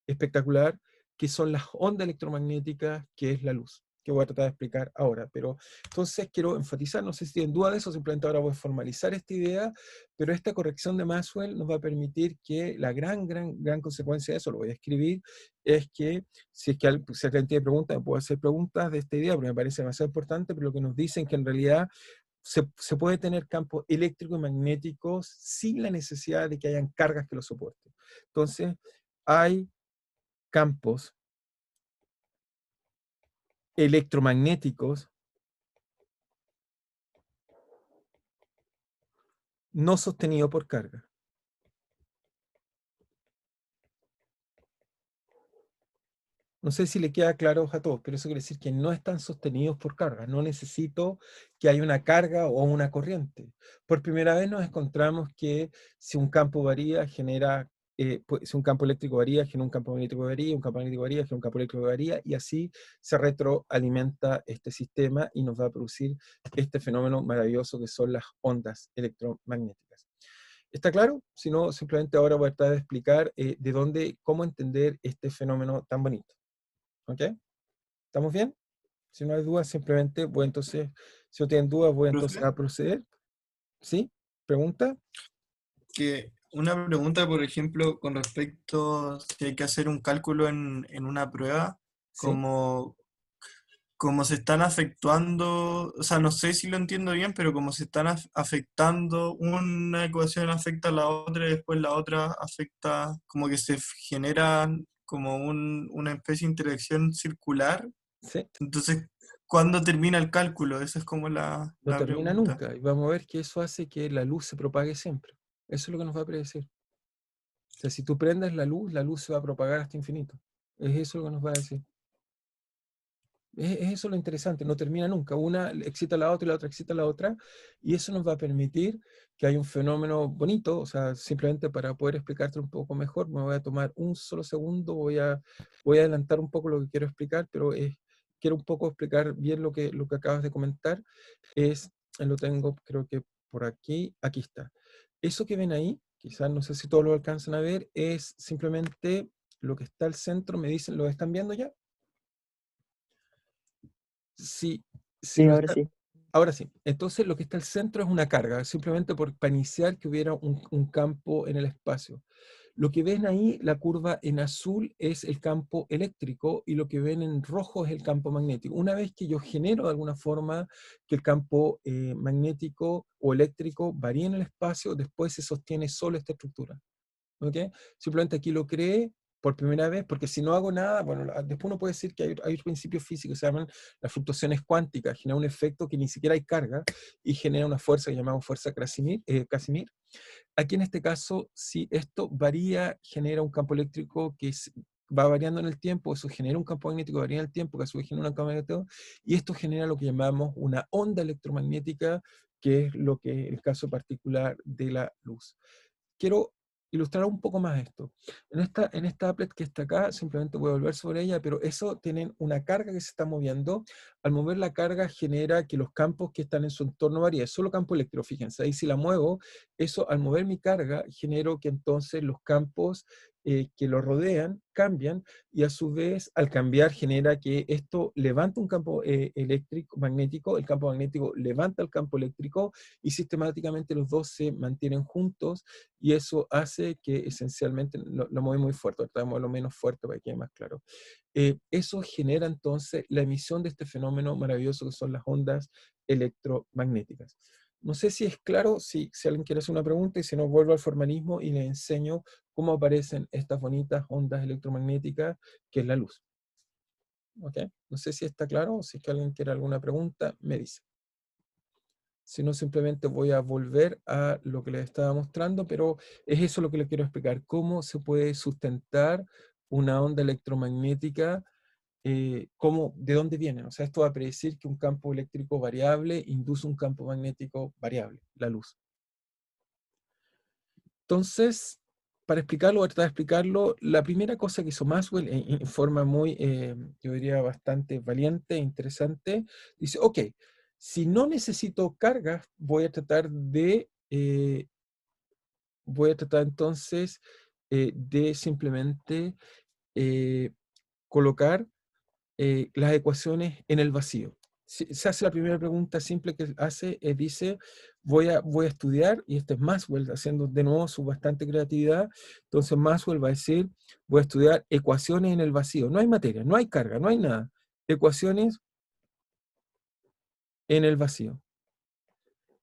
espectacular, que son las ondas electromagnéticas, que es la luz, que voy a tratar de explicar ahora. Pero entonces quiero enfatizar, no sé si tienen duda de eso, simplemente ahora voy a formalizar esta idea, pero esta corrección de Maxwell nos va a permitir que la gran consecuencia de eso, lo voy a escribir, es que si alguien tiene preguntas, me puedo hacer preguntas de esta idea, porque me parece demasiado importante, pero lo que nos dicen que en realidad se puede tener campos eléctricos y magnéticos sin la necesidad de que hayan cargas que los soporten. Entonces, hay campos electromagnéticos no sostenidos por carga. No sé si le queda claro a todos, pero eso quiere decir que no están sostenidos por carga. No necesito que haya una carga o una corriente. Por primera vez nos encontramos que si un campo varía, si un campo eléctrico varía, genera un campo magnético que varía, un campo magnético varía, genera un campo eléctrico que varía, y así se retroalimenta este sistema y nos va a producir este fenómeno maravilloso que son las ondas electromagnéticas. ¿Está claro? Si no, simplemente ahora voy a tratar de explicar cómo entender este fenómeno tan bonito. ¿Ok? ¿Estamos bien? Si no hay dudas, simplemente voy entonces, si no tienen dudas, voy entonces Profe, a proceder. ¿Sí? ¿Pregunta? que una pregunta, por ejemplo, con respecto si hay que hacer un cálculo en una prueba, ¿Sí? como como se están afectando, o sea, no sé si lo entiendo bien, pero como se están afectando, una ecuación afecta a la otra y después la otra afecta, como que se genera como una especie de interacción circular. ¿Sí? Entonces, ¿cuándo termina el cálculo? Esa es como No la termina pregunta. nunca. Y vamos a ver que eso hace que la luz se propague siempre. Eso es lo que nos va a predecir. O sea, si tú prendes la luz se va a propagar hasta infinito. Es eso lo que nos va a decir. Es eso lo interesante, no termina nunca. Una excita a la otra y la otra excita a la otra, y eso nos va a permitir que haya un fenómeno bonito. O sea, simplemente para poder explicarte un poco mejor, me voy a tomar un solo segundo, voy a adelantar un poco lo que quiero explicar, pero quiero un poco explicar bien lo que acabas de comentar. Lo tengo, creo que por aquí está. Eso que ven ahí, quizás no sé si todos lo alcanzan a ver, es simplemente lo que está al centro. Me dicen, ¿lo están viendo ya? Si, si Sí, lo ahora está, sí. ahora sí. Entonces lo que está al centro es una carga, simplemente para iniciar que hubiera un campo en el espacio. Lo que ven ahí, la curva en azul, es el campo eléctrico, y lo que ven en rojo es el campo magnético. Una vez que yo genero de alguna forma que el campo magnético o eléctrico varíe en el espacio, después se sostiene solo esta estructura. ¿Ok? Simplemente aquí lo creé por primera vez, porque si no hago nada, bueno, después uno puede decir que hay principios físicos que se llaman las fluctuaciones cuánticas, genera un efecto que ni siquiera hay carga y genera una fuerza que llamamos fuerza Casimir. Aquí en este caso, si esto varía, genera un campo eléctrico que va variando en el tiempo, eso genera un campo magnético que varía en el tiempo, que a su vez genera un campo magnético, y esto genera lo que llamamos una onda electromagnética, que es lo que el caso particular de la luz. Quiero ilustrar un poco más esto. En esta applet que está acá, simplemente voy a volver sobre ella, pero eso tienen una carga que se está moviendo. Al mover la carga genera que los campos que están en su entorno varíen. Es solo campo eléctrico, fíjense. Ahí si la muevo, eso al mover mi carga, genero que entonces los campos que lo rodean cambian, y a su vez al cambiar genera que esto levanta un campo eléctrico, magnético, el campo magnético levanta el campo eléctrico, y sistemáticamente los dos se mantienen juntos, y eso hace que esencialmente lo mueve muy fuerte. Ahorita vamos a lo menos fuerte para que quede más claro. Eso genera entonces la emisión de este fenómeno maravilloso que son las ondas electromagnéticas. No sé si es claro, si alguien quiere hacer una pregunta, y si no, vuelvo al formalismo y le enseño cómo aparecen estas bonitas ondas electromagnéticas, que es la luz. ¿Ok? No sé si está claro, o si es que alguien quiere alguna pregunta, me dice. Si no, simplemente voy a volver a lo que les estaba mostrando, pero es eso lo que les quiero explicar: cómo se puede sustentar una onda electromagnética, de dónde viene. O sea, esto va a predecir que un campo eléctrico variable induce un campo magnético variable, la luz. Entonces, para explicarlo, voy a tratar de explicarlo. La primera cosa que hizo Maxwell en forma muy, yo diría, bastante valiente e interesante, dice, ok, si no necesito cargas, voy a tratar entonces de simplemente eh, colocar las ecuaciones en el vacío. Se hace la primera pregunta simple que hace, dice, voy a estudiar, y este es Maxwell haciendo de nuevo su bastante creatividad. Entonces Maxwell va a decir, voy a estudiar ecuaciones en el vacío. No hay materia, no hay carga, no hay nada. Ecuaciones en el vacío.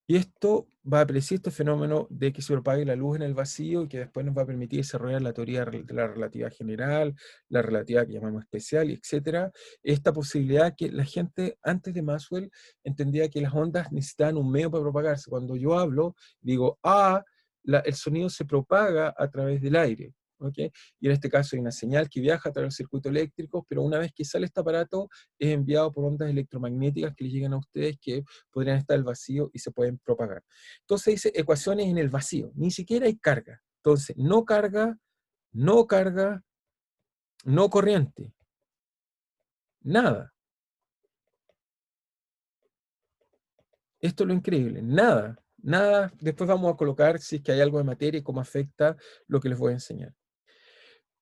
Y esto va a predecir este fenómeno de que se propague la luz en el vacío, y que después nos va a permitir desarrollar la teoría de la relatividad general, la relatividad que llamamos especial, etc. Esta posibilidad que la gente antes de Maxwell entendía que las ondas necesitaban un medio para propagarse. Cuando yo hablo, digo, el sonido se propaga a través del aire. ¿Ok? Y en este caso hay una señal que viaja a través del circuito eléctrico, pero una vez que sale este aparato, es enviado por ondas electromagnéticas que les llegan a ustedes, que podrían estar en el vacío y se pueden propagar. Entonces dice ecuaciones en el vacío, ni siquiera hay carga. Entonces, no carga, no carga, no corriente, nada. Esto es lo increíble, nada, nada. Después vamos a colocar si es que hay algo de materia y cómo afecta lo que les voy a enseñar.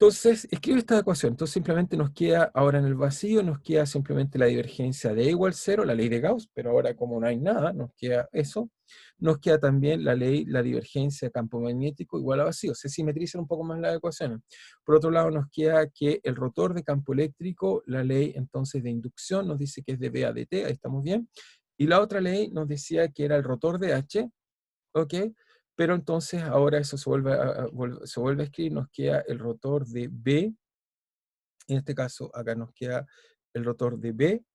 Entonces, escribe esta ecuación. Entonces, simplemente nos queda, ahora en el vacío, nos queda simplemente la divergencia de E igual 0, la ley de Gauss, pero ahora como no hay nada, nos queda eso. Nos queda también la divergencia de campo magnético igual a vacío. Se simetrizan un poco más las ecuaciones. Por otro lado, nos queda que el rotor de campo eléctrico, la ley entonces de inducción, nos dice que es de B a dt, ahí estamos bien. Y la otra ley nos decía que era el rotor de H, ¿ok? Pero entonces ahora eso se vuelve a escribir, nos queda el rotor de B, en este caso acá nos queda el rotor de B,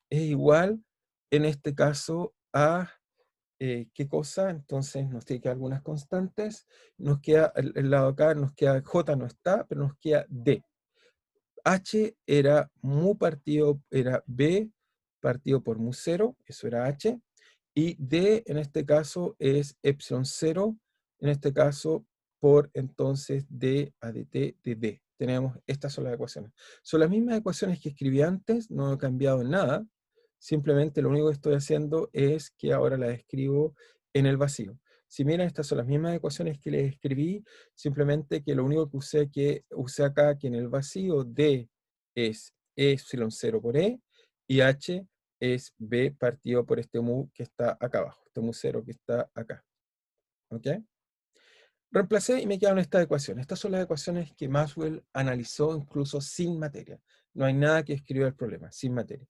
es igual, en este caso, a, ¿qué cosa? Entonces nos tiene que dar algunas constantes, nos queda, el lado acá nos queda, J no está, pero nos queda D. H era mu partido, era B partido por mu 0, eso era H, y D en este caso es epsilon 0, en este caso por entonces D a dt de D. Tenemos, estas son las ecuaciones. Son las mismas ecuaciones que escribí antes, no he cambiado nada, simplemente lo único que estoy haciendo es que ahora las escribo en el vacío. Si miran, estas son las mismas ecuaciones que les escribí, simplemente que lo único que usé acá, que en el vacío D es epsilon 0 por E, y H es B partido por este mu que está acá abajo, este mu 0 que está acá. ¿Ok? Reemplacé y me quedaron estas ecuaciones. Estas son las ecuaciones que Maxwell analizó incluso sin materia. No hay nada que escribió el problema, sin materia.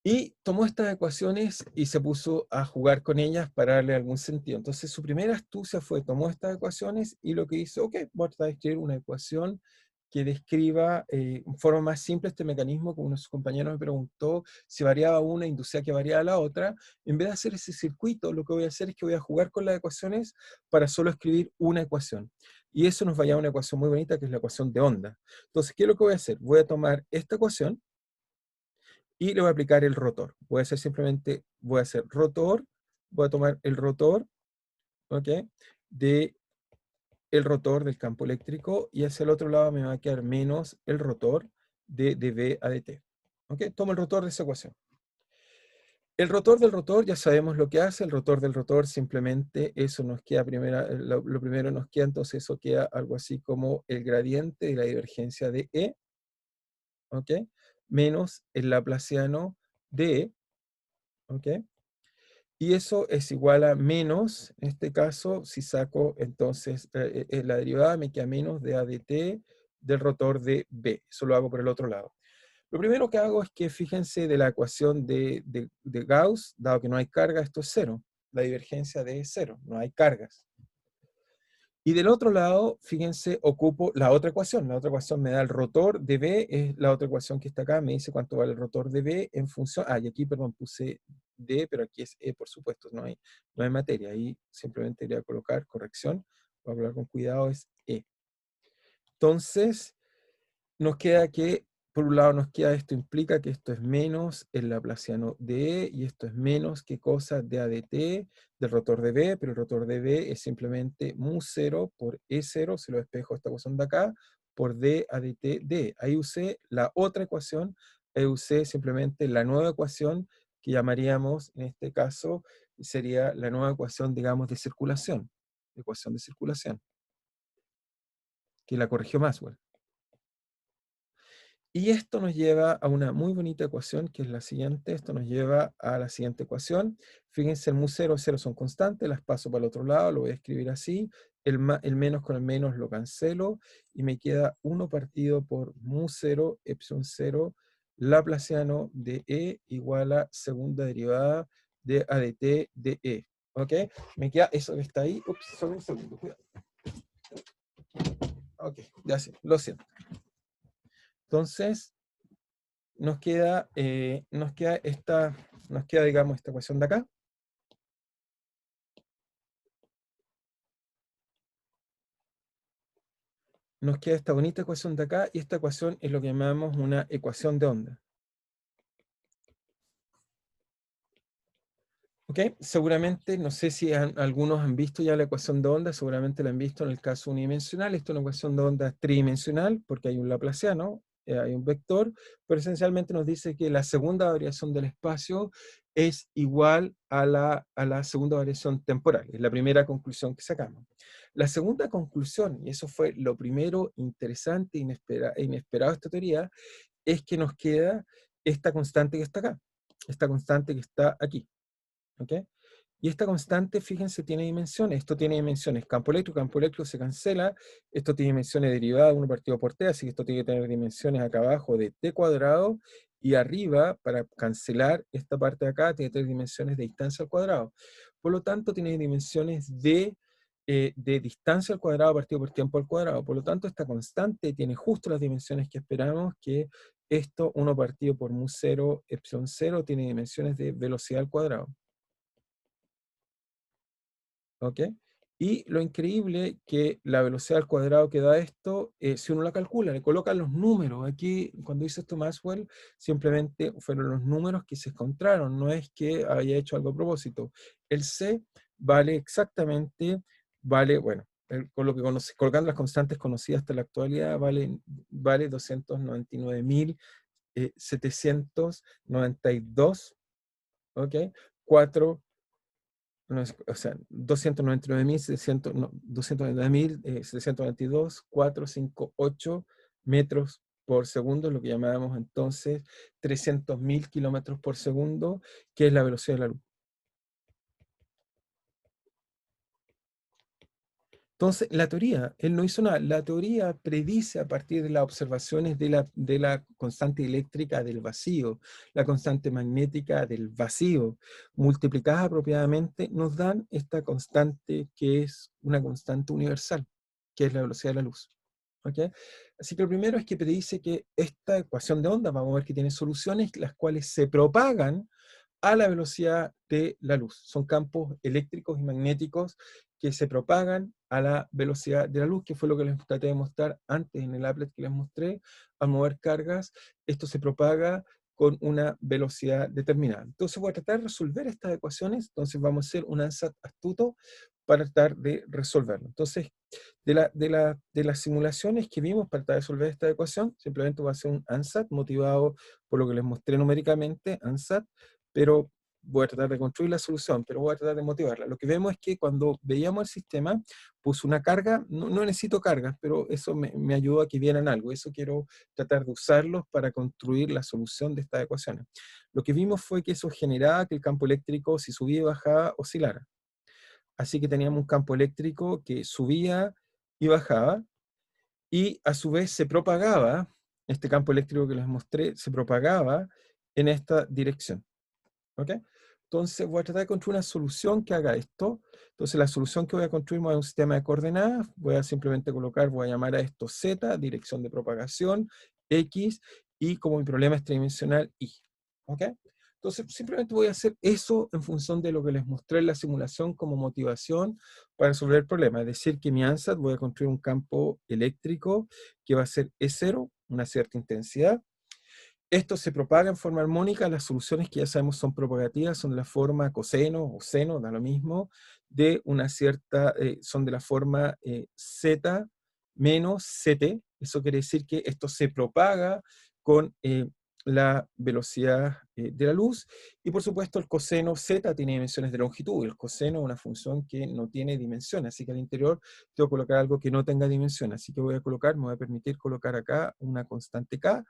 Y tomó estas ecuaciones y se puso a jugar con ellas para darle algún sentido. Entonces su primera astucia fue, tomó estas ecuaciones y lo que hizo, ok, voy a tratar de escribir una ecuación que describa en forma más simple este mecanismo, como uno de sus compañeros me preguntó si variaba una, inducía que variaba la otra. En vez de hacer ese circuito, lo que voy a hacer es que voy a jugar con las ecuaciones para solo escribir una ecuación. Y eso nos va a llevar a una ecuación muy bonita, que es la ecuación de onda. Entonces, ¿qué es lo que voy a hacer? Voy a tomar esta ecuación y le voy a aplicar el rotor. Voy a hacer simplemente, voy a hacer rotor, voy a tomar el rotor, ¿ok? De el rotor del campo eléctrico, y hacia el otro lado me va a quedar menos el rotor de dB a dt. ¿Ok? Tomo el rotor de esa ecuación. El rotor del rotor, ya sabemos lo que hace. El rotor del rotor, simplemente eso nos queda, lo primero nos queda, entonces eso queda algo así como el gradiente de la divergencia de E, ¿ok? Menos el laplaciano de E, ¿ok? Y eso es igual a menos, en este caso, si saco entonces la derivada, me queda menos de A dt del rotor de B. Eso lo hago por el otro lado. Lo primero que hago es que fíjense de la ecuación de Gauss, dado que no hay carga, esto es cero. La divergencia de es cero, no hay cargas. Y del otro lado, fíjense, ocupo la otra ecuación. La otra ecuación me da el rotor de B, es la otra ecuación que está acá, me dice cuánto vale el rotor de B en función... Ah, y aquí, perdón, puse D, pero aquí es E, por supuesto, no hay materia. Ahí simplemente voy a colocar corrección, voy a hablar con cuidado, es E. Entonces, nos queda que, por un lado nos queda, esto implica que esto es menos el laplaciano de E, y esto es menos, ¿qué cosa? De A de T, del rotor de B, pero el rotor de B es simplemente mu 0 por E0, se lo despejo esta ecuación de acá, por D A de T de E. Ahí usé la otra ecuación, ahí usé simplemente la nueva ecuación, que llamaríamos, en este caso, sería la nueva ecuación, digamos, de circulación, que la corrigió Maxwell. Y esto nos lleva a una muy bonita ecuación, que es la siguiente. Esto nos lleva a la siguiente ecuación. Fíjense, el mu 0 y 0 son constantes, las paso para el otro lado, lo voy a escribir así. El menos con el menos lo cancelo, y me queda 1 partido por mu 0, epsilon 0, laplaciano de E igual a segunda derivada de A de T de E. ¿Ok? Me queda eso que está ahí. Ups, solo un segundo, cuidado. Ok, ya sí, lo siento. Entonces, nos queda, digamos, esta ecuación de acá. Nos queda esta bonita ecuación de acá, y esta ecuación es lo que llamamos una ecuación de onda. ¿Ok? Seguramente, no sé si algunos han visto ya la ecuación de onda, seguramente la han visto en el caso unidimensional. Esto es una ecuación de onda tridimensional, porque hay un laplaciano, hay un vector, pero esencialmente nos dice que la segunda variación del espacio es igual a la segunda variación temporal. Es la primera conclusión que sacamos. La segunda conclusión, y eso fue lo primero interesante e inesperado de esta teoría, es que nos queda esta constante que está acá, esta constante que está aquí. ¿Ok? Y esta constante, fíjense, tiene dimensiones. Esto tiene dimensiones campo eléctrico se cancela. Esto tiene dimensiones derivadas, 1 partido por t, así que esto tiene que tener dimensiones acá abajo de t cuadrado, y arriba, para cancelar esta parte de acá, tiene que tener dimensiones de distancia al cuadrado. Por lo tanto, tiene dimensiones de distancia al cuadrado partido por tiempo al cuadrado. Por lo tanto, esta constante tiene justo las dimensiones que esperamos, que esto, 1 partido por mu 0, epsilon 0, tiene dimensiones de velocidad al cuadrado. ¿Ok? Y lo increíble que la velocidad al cuadrado que da esto, si uno la calcula, le colocan los números. Aquí, cuando hizo esto Maxwell, simplemente fueron los números que se encontraron, no es que haya hecho algo a propósito. El C vale exactamente, bueno, con lo que colocando las constantes conocidas hasta la actualidad, vale 299.792, ¿ok? 4 no o sea, 299.700, no, 299.722.458 metros por segundo, lo que llamábamos entonces 300.000 kilómetros por segundo, que es la velocidad de la luz. Entonces, la teoría, él no hizo nada, la teoría predice a partir de las observaciones de la constante eléctrica del vacío, la constante magnética del vacío, multiplicadas apropiadamente, nos dan esta constante que es una constante universal, que es la velocidad de la luz. ¿Ok? Así que lo primero es que predice que esta ecuación de onda, vamos a ver que tiene soluciones, las cuales se propagan a la velocidad de la luz. Son campos eléctricos y magnéticos que se propagan a la velocidad de la luz, que fue lo que les traté de mostrar antes en el applet que les mostré. Al mover cargas, esto se propaga con una velocidad determinada. Entonces voy a tratar de resolver estas ecuaciones, entonces vamos a hacer un ansatz astuto para tratar de resolverlo. Entonces, de las simulaciones que vimos para tratar de resolver esta ecuación, simplemente voy a hacer un ansatz motivado por lo que les mostré numéricamente, ansatz, pero voy a tratar de construir la solución, pero voy a tratar de motivarla. Lo que vemos es que cuando veíamos el sistema, puse una carga, no necesito cargas, pero eso me ayudó a que vieran algo. Eso quiero tratar de usarlos para construir la solución de estas ecuaciones. Lo que vimos fue que eso generaba que el campo eléctrico, si subía y bajaba, oscilara. Así que teníamos un campo eléctrico que subía y bajaba, y a su vez se propagaba, este campo eléctrico que les mostré, se propagaba en esta dirección. ¿Ok? Entonces voy a tratar de construir una solución que haga esto. Entonces la solución que voy a construir es un sistema de coordenadas. Voy a simplemente colocar, voy a llamar a esto Z, dirección de propagación, X, y como mi problema es tridimensional, Y. ¿Ok? Entonces simplemente voy a hacer eso en función de lo que les mostré en la simulación como motivación para resolver el problema. Es decir, que mi ANSAT voy a construir un campo eléctrico que va a ser E0, una cierta intensidad. Esto se propaga en forma armónica, las soluciones que ya sabemos son propagativas, son de la forma coseno o seno, da lo mismo, de una cierta, son de la forma z menos ct. Eso quiere decir que esto se propaga con la velocidad de la luz, y por supuesto el coseno z tiene dimensiones de longitud, el coseno es una función que no tiene dimensiones, así que al interior tengo que colocar algo que no tenga dimensión, así que me voy a permitir colocar acá una constante k,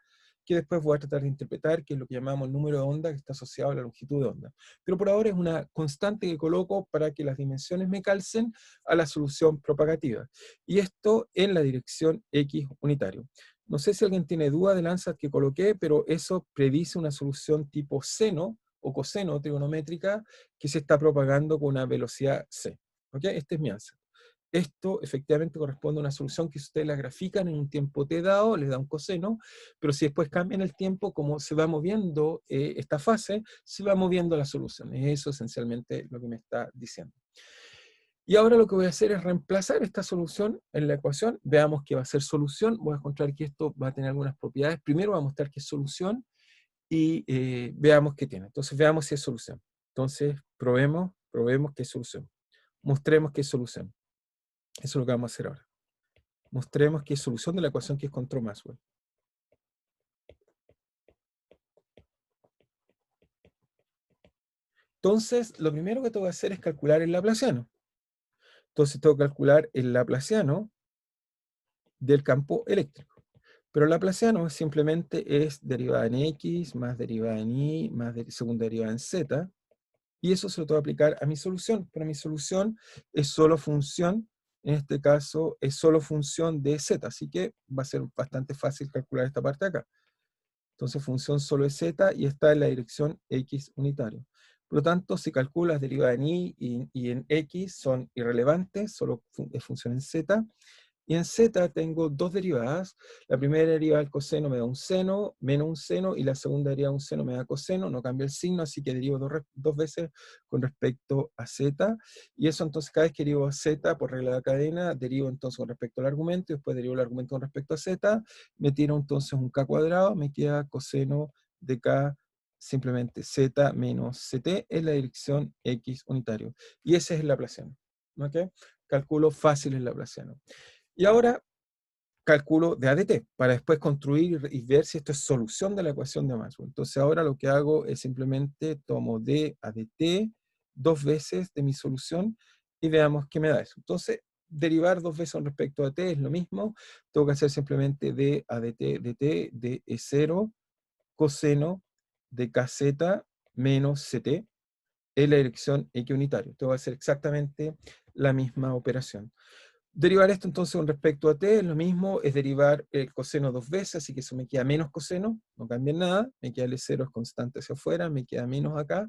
que después voy a tratar de interpretar, que es lo que llamamos el número de onda que está asociado a la longitud de onda. Pero por ahora es una constante que coloco para que las dimensiones me calcen a la solución propagativa. Y esto en la dirección X unitario. No sé si alguien tiene duda del ansatz que coloqué, pero eso predice una solución tipo seno o coseno trigonométrica que se está propagando con una velocidad c. ¿Ok? Este es mi ansatz. Esto efectivamente corresponde a una solución que si ustedes la grafican en un tiempo t dado, les da un coseno, pero si después cambian el tiempo, como se va moviendo esta fase, se va moviendo la solución. Es eso esencialmente lo que me está diciendo. Y ahora lo que voy a hacer es reemplazar esta solución en la ecuación. Veamos que va a ser solución. Voy a encontrar que esto va a tener algunas propiedades. Primero voy a mostrar que es solución y veamos qué tiene. Entonces veamos si es solución. Entonces probemos que es solución. Mostremos que es solución. Eso es lo que vamos a hacer ahora. Mostremos que es solución de la ecuación que encontró Maxwell. Entonces, lo primero que tengo que hacer es calcular el laplaciano. Entonces, tengo que calcular el laplaciano del campo eléctrico. Pero el laplaciano simplemente es derivada en x, más derivada en y, más segunda derivada en z, y eso se lo tengo que aplicar a mi solución. Pero mi solución es solo función, en este caso, es solo función de z, así que va a ser bastante fácil calcular esta parte de acá. Entonces, función solo es z y está en la dirección x unitario. Por lo tanto, si calculo las derivadas en y en x son irrelevantes, solo es función en z, y en z tengo dos derivadas. La primera derivada del coseno me da un seno, menos un seno, y la segunda derivada de un seno me da coseno, no cambia el signo, así que derivo dos veces con respecto a z. Y eso entonces cada vez que derivo a z por regla de la cadena, derivo entonces con respecto al argumento, y después derivo el argumento con respecto a z, me tiro entonces un k cuadrado, me queda coseno de k simplemente z menos ct en la dirección x unitario. Y ese es el laplaciano. ¿Ok? Cálculo fácil el laplaciano. Y ahora calculo de ADT, para después construir y ver si esto es solución de la ecuación de Maxwell. Entonces ahora lo que hago es simplemente tomo d ADT dos veces de mi solución y veamos qué me da eso. Entonces, derivar dos veces con respecto a t es lo mismo. Tengo que hacer simplemente d ADT dt de E0 coseno de kz menos ct en la dirección x unitario. Tengo que hacer exactamente la misma operación. Derivar esto entonces con respecto a t es lo mismo, es derivar el coseno dos veces, así que eso me queda menos coseno, no cambia en nada, me queda el E0 es constante hacia afuera, me queda menos acá,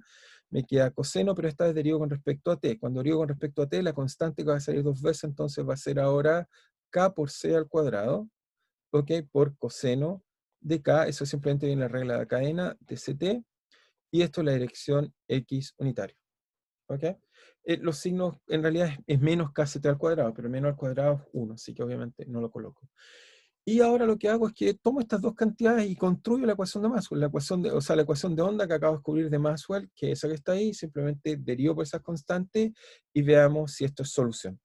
me queda coseno, pero esta vez derivo con respecto a t. Cuando derivo con respecto a t, la constante que va a salir dos veces, entonces va a ser ahora k por c al cuadrado, ¿ok? Por coseno de k, eso simplemente viene la regla de la cadena de ct, y esto es la dirección x unitario. ¿Ok? Los signos en realidad es menos kz al cuadrado, pero menos al cuadrado es 1, así que obviamente no lo coloco. Y ahora lo que hago es que tomo estas dos cantidades y construyo la ecuación de Maxwell, la ecuación de, o sea, la ecuación de onda que acabo de descubrir de Maxwell, que esa que está ahí, simplemente derivo por esas constantes y veamos si esto es solución.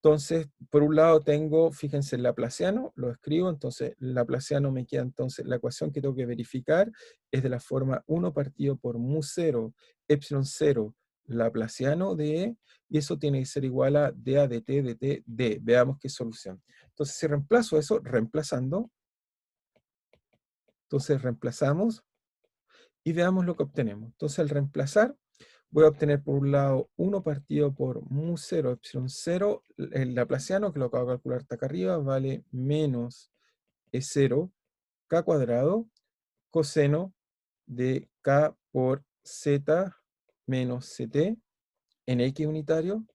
Entonces, por un lado tengo, fíjense, el laplaciano, lo escribo, entonces el laplaciano me queda entonces, la ecuación que tengo que verificar es de la forma 1 partido por mu 0, epsilon 0, laplaciano de E, y eso tiene que ser igual a dA de t de t d. Veamos qué solución. Entonces, si reemplazo eso, reemplazando, entonces reemplazamos y veamos lo que obtenemos. Entonces, al reemplazar, voy a obtener por un lado 1 partido por mu 0 epsilon 0, el laplaciano, que lo acabo de calcular hasta acá arriba, vale menos E0 k cuadrado coseno de k por z menos ct en x unitario,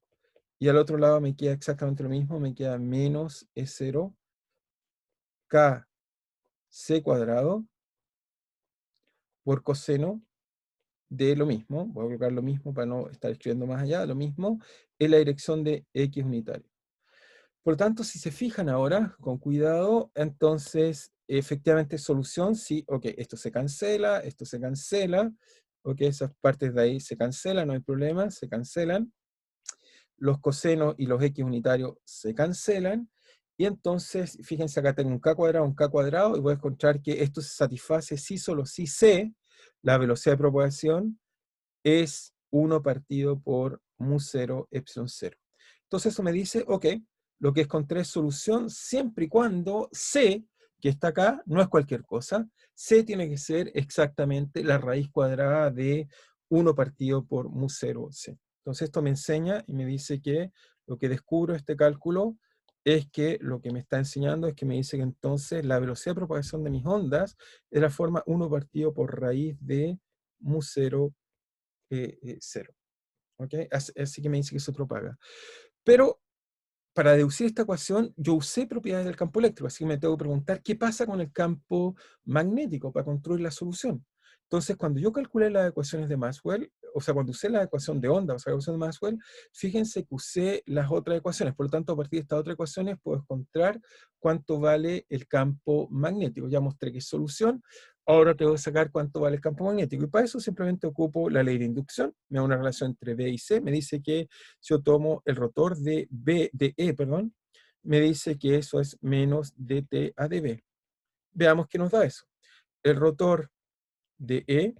y al otro lado me queda exactamente lo mismo, me queda menos E0 k c cuadrado por coseno de lo mismo, voy a colocar lo mismo para no estar escribiendo más allá, lo mismo, en la dirección de x unitario. Por lo tanto, si se fijan ahora, con cuidado, entonces, efectivamente, solución, sí, ok, esto se cancela, ok, esas partes de ahí se cancelan, no hay problema, se cancelan, los cosenos y los x unitarios se cancelan, y entonces, fíjense, acá tengo un k cuadrado, y voy a encontrar que esto se satisface si solo si c, la velocidad de propagación, es 1 partido por mu 0 epsilon 0. Entonces eso me dice, ok, lo que encontré es solución siempre y cuando C, que está acá, no es cualquier cosa. C tiene que ser exactamente la raíz cuadrada de 1 partido por mu 0 C. Entonces esto me enseña y me dice que lo que descubro de este cálculo es que lo que me está enseñando es que me dice que entonces la velocidad de propagación de mis ondas es la forma 1 partido por raíz de mu 0 0. ¿Ok? Así que me dice que se propaga. Pero para deducir esta ecuación, yo usé propiedades del campo eléctrico, así que me tengo que preguntar qué pasa con el campo magnético para construir la solución. Entonces, cuando yo calculé las ecuaciones de Maxwell, o sea, cuando usé la ecuación de onda, o sea, la ecuación de Maxwell, fíjense que usé las otras ecuaciones. Por lo tanto, a partir de estas otras ecuaciones puedo encontrar cuánto vale el campo magnético. Ya mostré que es solución. Ahora tengo que sacar cuánto vale el campo magnético. Y para eso simplemente ocupo la ley de inducción. Me da una relación entre B y C. Me dice que si yo tomo el rotor de E, perdón, me dice que eso es menos dt a dB. Veamos qué nos da eso. El rotor de E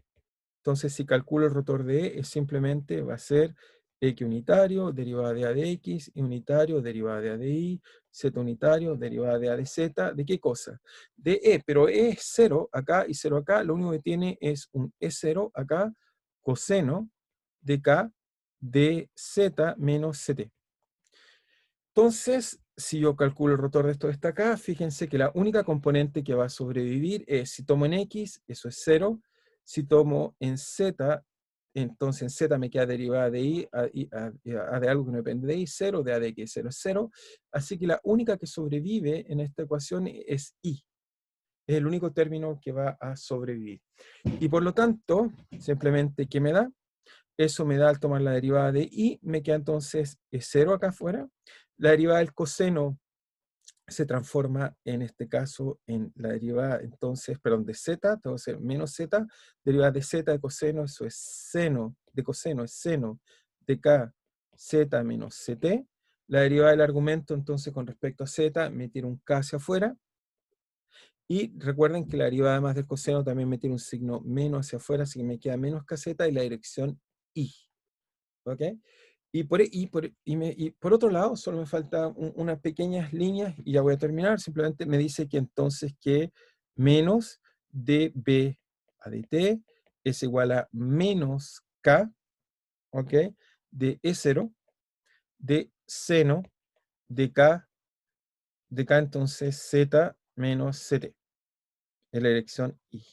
Entonces, si calculo el rotor de E, es simplemente va a ser X unitario, derivada de A de X, Y unitario, derivada de A de Y, Z unitario, derivada de A de Z, ¿de qué cosa? De E, pero E es 0 acá y 0 acá, lo único que tiene es un E0 acá, coseno de K de Z menos CT. Entonces, si yo calculo el rotor de esto que está acá, fíjense que la única componente que va a sobrevivir es, si tomo en X, eso es 0. Si tomo en Z, entonces en Z me queda derivada de Y, a de algo que no depende de Y, 0, de A de X, 0 es 0. Así que la única que sobrevive en esta ecuación es Y. Es el único término que va a sobrevivir. Y por lo tanto, simplemente, ¿qué me da? Eso me da al tomar la derivada de y, me queda entonces 0 acá afuera. La derivada del coseno se transforma en este caso en la derivada, entonces, perdón, de z, entonces menos z, derivada de z de coseno, eso es seno, de coseno es seno de k z menos ct. La derivada del argumento, entonces, con respecto a z, me tira un k hacia afuera. Y recuerden que la derivada además del coseno también me tiene un signo menos hacia afuera, así que me queda menos kz y la dirección y. ¿Ok? Y por otro lado, solo me faltan unas pequeñas líneas y ya voy a terminar. Simplemente me dice que entonces que menos dB a dt es igual a menos K, ¿ok? De E0, de seno de K entonces Z menos CT, en la dirección I.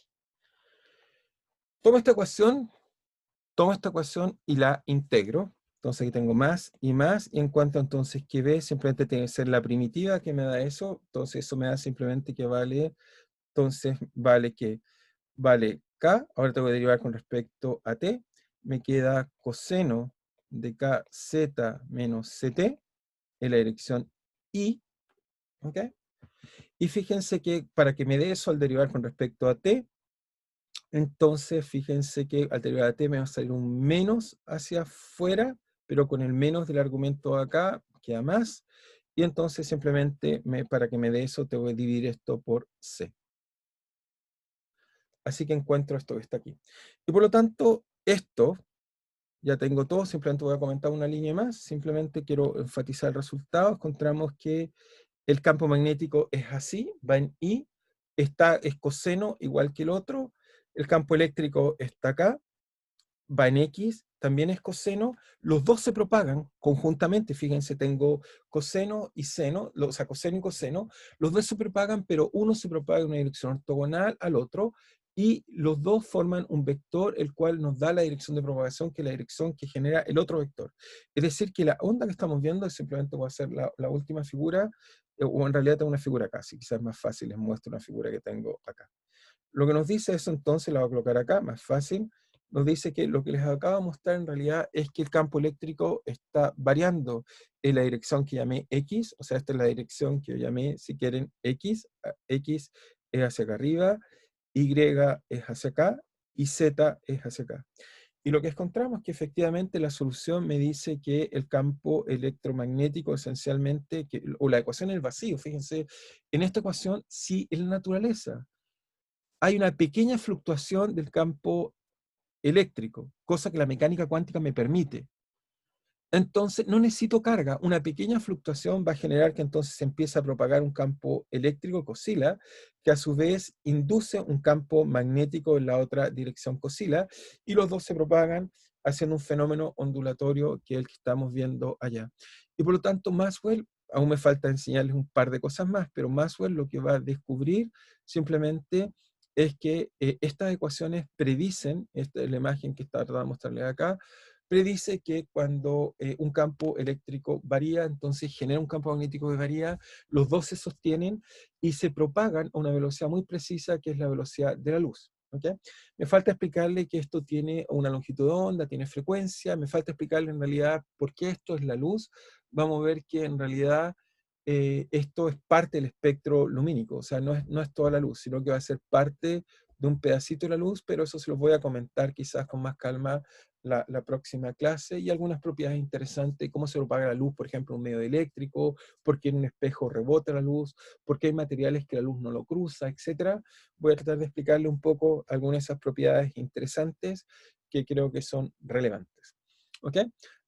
Tomo esta ecuación y la integro. Entonces aquí tengo más, y en cuanto entonces que B, simplemente tiene que ser la primitiva que me da eso. Entonces eso me da simplemente que vale, entonces vale que vale K, ahora tengo que derivar con respecto a T, me queda coseno de KZ menos CT en la dirección I, ¿ok? Y fíjense que para que me dé eso al derivar con respecto a T, entonces, fíjense que al derivar de t me va a salir un menos hacia afuera, pero con el menos del argumento acá queda más. Y entonces simplemente para que me dé eso, tengo que dividir esto por c. Así que encuentro esto que está aquí. Y por lo tanto, esto, ya tengo todo, simplemente voy a comentar una línea más. Simplemente quiero enfatizar el resultado. Encontramos que el campo magnético es así, va en I, es coseno igual que el otro. El campo eléctrico está acá, va en X, también es coseno, los dos se propagan conjuntamente, fíjense, tengo coseno y seno, o sea, coseno y coseno, los dos se propagan, pero uno se propaga en una dirección ortogonal al otro, y los dos forman un vector, el cual nos da la dirección de propagación, que es la dirección que genera el otro vector. Es decir, que la onda que estamos viendo, simplemente voy a hacer la última figura, o en realidad tengo una figura acá, si quizás es más fácil, les muestro una figura que tengo acá. Lo que nos dice eso entonces, la voy a colocar acá, más fácil, nos dice que lo que les acabo de mostrar en realidad es que el campo eléctrico está variando en la dirección que llamé X, o sea, esta es la dirección que yo llamé, si quieren, X, X es hacia acá arriba, Y es hacia acá, y Z es hacia acá. Y lo que encontramos es que efectivamente la solución me dice que el campo electromagnético esencialmente, o la ecuación del vacío, fíjense, en esta ecuación sí es la naturaleza. Hay una pequeña fluctuación del campo eléctrico, cosa que la mecánica cuántica me permite. Entonces, no necesito carga. Una pequeña fluctuación va a generar que entonces se empiece a propagar un campo eléctrico que oscila, que a su vez induce un campo magnético en la otra dirección que oscila, y los dos se propagan haciendo un fenómeno ondulatorio que es el que estamos viendo allá. Y por lo tanto, Maxwell, aún me falta enseñarles un par de cosas más, pero Maxwell lo que va a descubrir simplemente es que estas ecuaciones predicen, esta es la imagen que está tratando de mostrarles acá, predice que cuando un campo eléctrico varía, entonces genera un campo magnético que varía, los dos se sostienen y se propagan a una velocidad muy precisa, que es la velocidad de la luz. ¿Okay? Me falta explicarle que esto tiene una longitud de onda, tiene frecuencia, me falta explicarle en realidad por qué esto es la luz. Vamos a ver que en realidad esto es parte del espectro lumínico, o sea, no es toda la luz, sino que va a ser parte de un pedacito de la luz, pero eso se los voy a comentar quizás con más calma la próxima clase, y algunas propiedades interesantes, cómo se propaga la luz, por ejemplo, en un medio eléctrico, por qué en un espejo rebota la luz, por qué hay materiales que la luz no lo cruza, etcétera. Voy a tratar de explicarle un poco algunas de esas propiedades interesantes que creo que son relevantes. ¿Ok?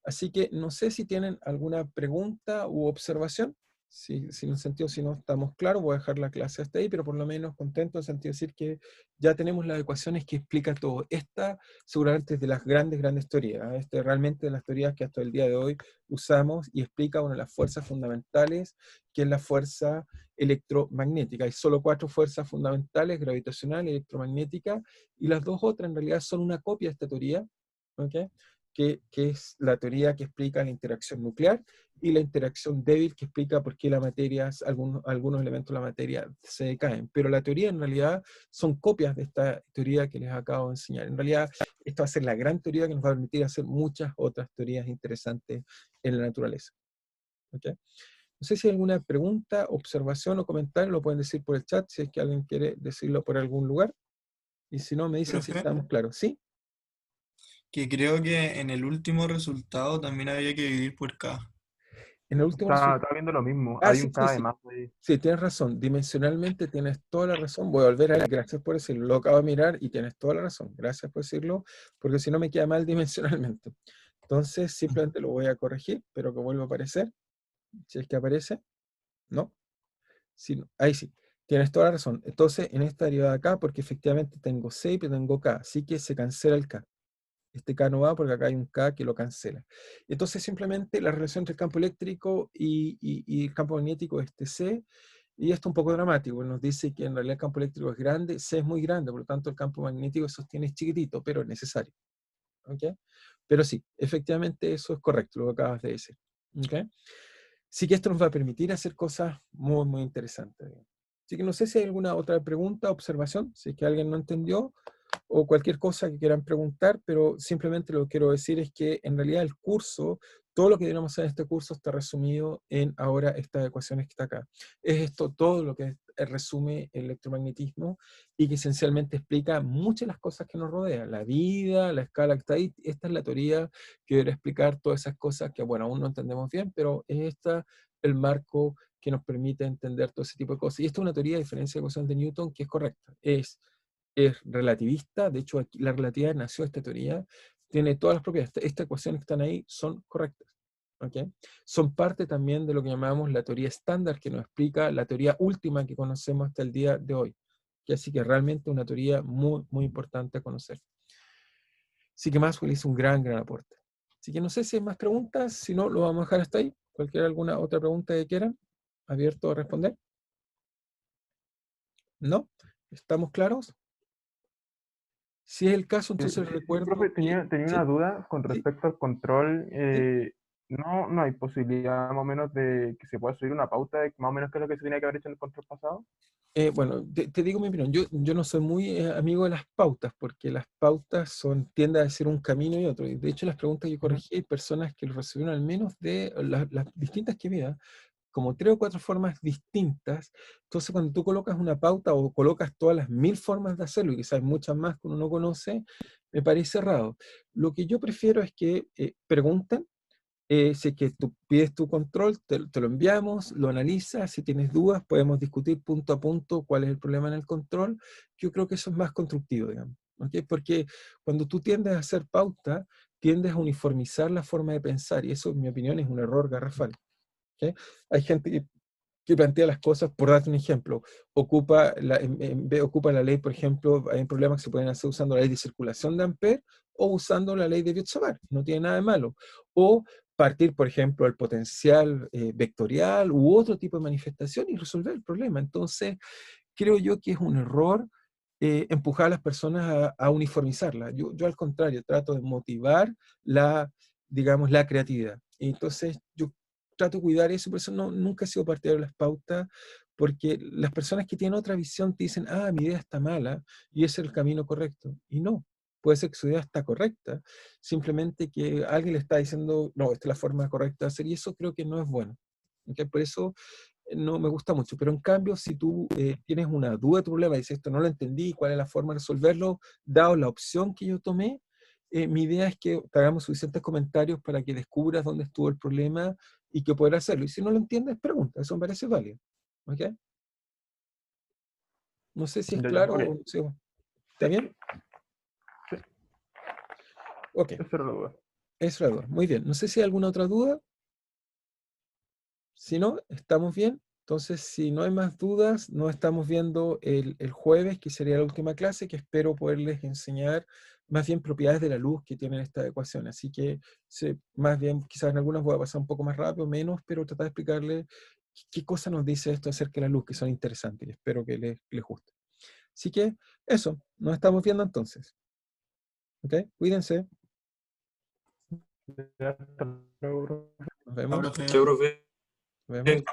Así que no sé si tienen alguna pregunta u observación. Si en el sentido, si no estamos claros, voy a dejar la clase hasta ahí, pero por lo menos contento en el sentido de decir que ya tenemos las ecuaciones que explican todo. Esta seguramente es de las grandes teorías. Este realmente de las teorías que hasta el día de hoy usamos y explica una de las fuerzas fundamentales, que es la fuerza electromagnética. Hay solo 4 fuerzas fundamentales: gravitacional, electromagnética, y las dos otras en realidad son una copia de esta teoría, ¿ok? Que es la teoría que explica la interacción nuclear, y la interacción débil, que explica por qué la materia, algunos elementos de la materia se decaen. Pero la teoría en realidad son copias de esta teoría que les acabo de enseñar. En realidad, esta va a ser la gran teoría que nos va a permitir hacer muchas otras teorías interesantes en la naturaleza. ¿Ok? No sé si hay alguna pregunta, observación o comentario, lo pueden decir por el chat si es que alguien quiere decirlo por algún lugar. Y si no, me dicen si Profe, estamos claros. ¿Sí? que creo que en el último resultado también había que dividir por K. En el último resultado. Estaba viendo lo mismo. Ah, Hay sí, un sí, K de sí. más ahí. Sí, tienes razón. Dimensionalmente tienes toda la razón. Voy a volver a... Gracias por decirlo. Lo acabo de mirar y tienes toda la razón. Gracias por decirlo, porque si no me queda mal dimensionalmente. Entonces, simplemente lo voy a corregir, pero que vuelva a aparecer. Si es que aparece. No. Sí, no. Ahí sí. Tienes toda la razón. Entonces, en esta derivada acá, porque efectivamente tengo C y tengo K, así que se cancela el K. Este K no va porque acá hay un K que lo cancela. Entonces, simplemente la relación entre el campo eléctrico y el campo magnético es C. Y esto es un poco dramático, nos dice que en realidad el campo eléctrico es grande, C es muy grande, por lo tanto el campo magnético que sostiene es chiquitito, pero es necesario. ¿Ok? Pero sí, efectivamente eso es correcto, lo que acabas de decir. ¿Ok? Sí que esto nos va a permitir hacer cosas muy interesantes. Así que no sé si hay alguna otra pregunta, observación, si es que alguien no entendió, o cualquier cosa que quieran preguntar, pero simplemente lo que quiero decir es que en realidad el curso, todo lo que debemos hacer en este curso está resumido en ahora estas ecuaciones que está acá. Es esto todo lo que resume el electromagnetismo, y que esencialmente explica muchas de las cosas que nos rodean, la vida, la escala que está ahí. Esta es la teoría que debería explicar todas esas cosas que, bueno, aún no entendemos bien, pero es esta el marco que nos permite entender todo ese tipo de cosas. Y esta es una teoría, a diferencia de la ecuación de Newton, que es correcta. Es relativista. De hecho, aquí, la relatividad nació de esta teoría, tiene todas las propiedades. Estas ecuaciones que están ahí son correctas. ¿Okay? Son parte también de lo que llamamos la teoría estándar, que nos explica la teoría última que conocemos hasta el día de hoy. Que así que realmente una teoría muy importante a conocer. Así que Maxwell hizo un gran aporte. Así que no sé si hay más preguntas, si no, lo vamos a dejar hasta ahí. Cualquier alguna otra pregunta que quieran, abierto a responder. ¿No? ¿Estamos claros? Si es el caso, entonces recuerdo Profe, que... tenía una ¿Sí? duda con ¿Sí? respecto al control. ¿Sí? No hay posibilidad más o menos de que se pueda subir una pauta de más o menos qué es lo que se tenía que haber hecho en el control pasado. Bueno, te digo mi opinión. Yo no soy muy amigo de las pautas, porque las pautas tienden a ser un camino y otro. Y de hecho, las preguntas que Ujú. corregí, hay personas que lo recibieron al menos de las distintas que vi, como 3 o 4 formas distintas. Entonces, cuando tú colocas una pauta o colocas todas las 1000 formas de hacerlo, y quizás hay muchas más que uno no conoce, me parece raro. Lo que yo prefiero es que pregunten. Si es que tú pides tu control, te lo enviamos, lo analizas. Si tienes dudas, podemos discutir punto a punto cuál es el problema en el control. Yo creo que eso es más constructivo, digamos. ¿Ok? Porque cuando tú tiendes a hacer pauta, tiendes a uniformizar la forma de pensar, y eso, en mi opinión, es un error garrafal. ¿Ok? Hay gente que plantea las cosas, por darte un ejemplo, ocupa la ley, por ejemplo, hay un problema que se pueden hacer usando la ley de circulación de Ampère o usando la ley de Biot-Savart, no tiene nada de malo. O partir, por ejemplo, del potencial vectorial u otro tipo de manifestación y resolver el problema. Entonces, creo yo que es un error empujar a las personas a uniformizarla. Yo al contrario, trato de motivar digamos, la creatividad. Y entonces yo trato de cuidar eso, por eso nunca he sido partidario de las pautas, porque las personas que tienen otra visión te dicen, mi idea está mala y ese es el camino correcto. Y no, puede ser que su idea está correcta, simplemente que alguien le está diciendo, no, esta es la forma correcta de hacer, y eso creo que no es bueno. ¿Okay? Por eso no me gusta mucho. Pero en cambio, si tú tienes una duda de tu problema y dices, esto no lo entendí, cuál es la forma de resolverlo, dado la opción que yo tomé, mi idea es que te hagamos suficientes comentarios para que descubras dónde estuvo el problema y que puedas hacerlo. Y si no lo entiendes, pregunta. Eso me parece válido. ¿Ok? No sé si es Ya, claro ok. o no sé. ¿Está bien? Sí, Ok. esa era la duda. Eso es la duda. Muy bien. No sé si hay alguna otra duda. Si no, estamos bien. Entonces, si no hay más dudas, nos estamos viendo el jueves, que sería la última clase, que espero poderles enseñar más bien propiedades de la luz que tienen esta ecuación. Así que, más bien, quizás en algunas voy a pasar un poco más rápido, menos, pero tratar de explicarles qué cosa nos dice esto acerca de la luz, que son interesantes y espero que les guste. Así que, eso, nos estamos viendo entonces. ¿Ok? Cuídense. Ya, hasta luego, profe. Nos Ya, vemos. profe. Chao, profe. Nos vemos.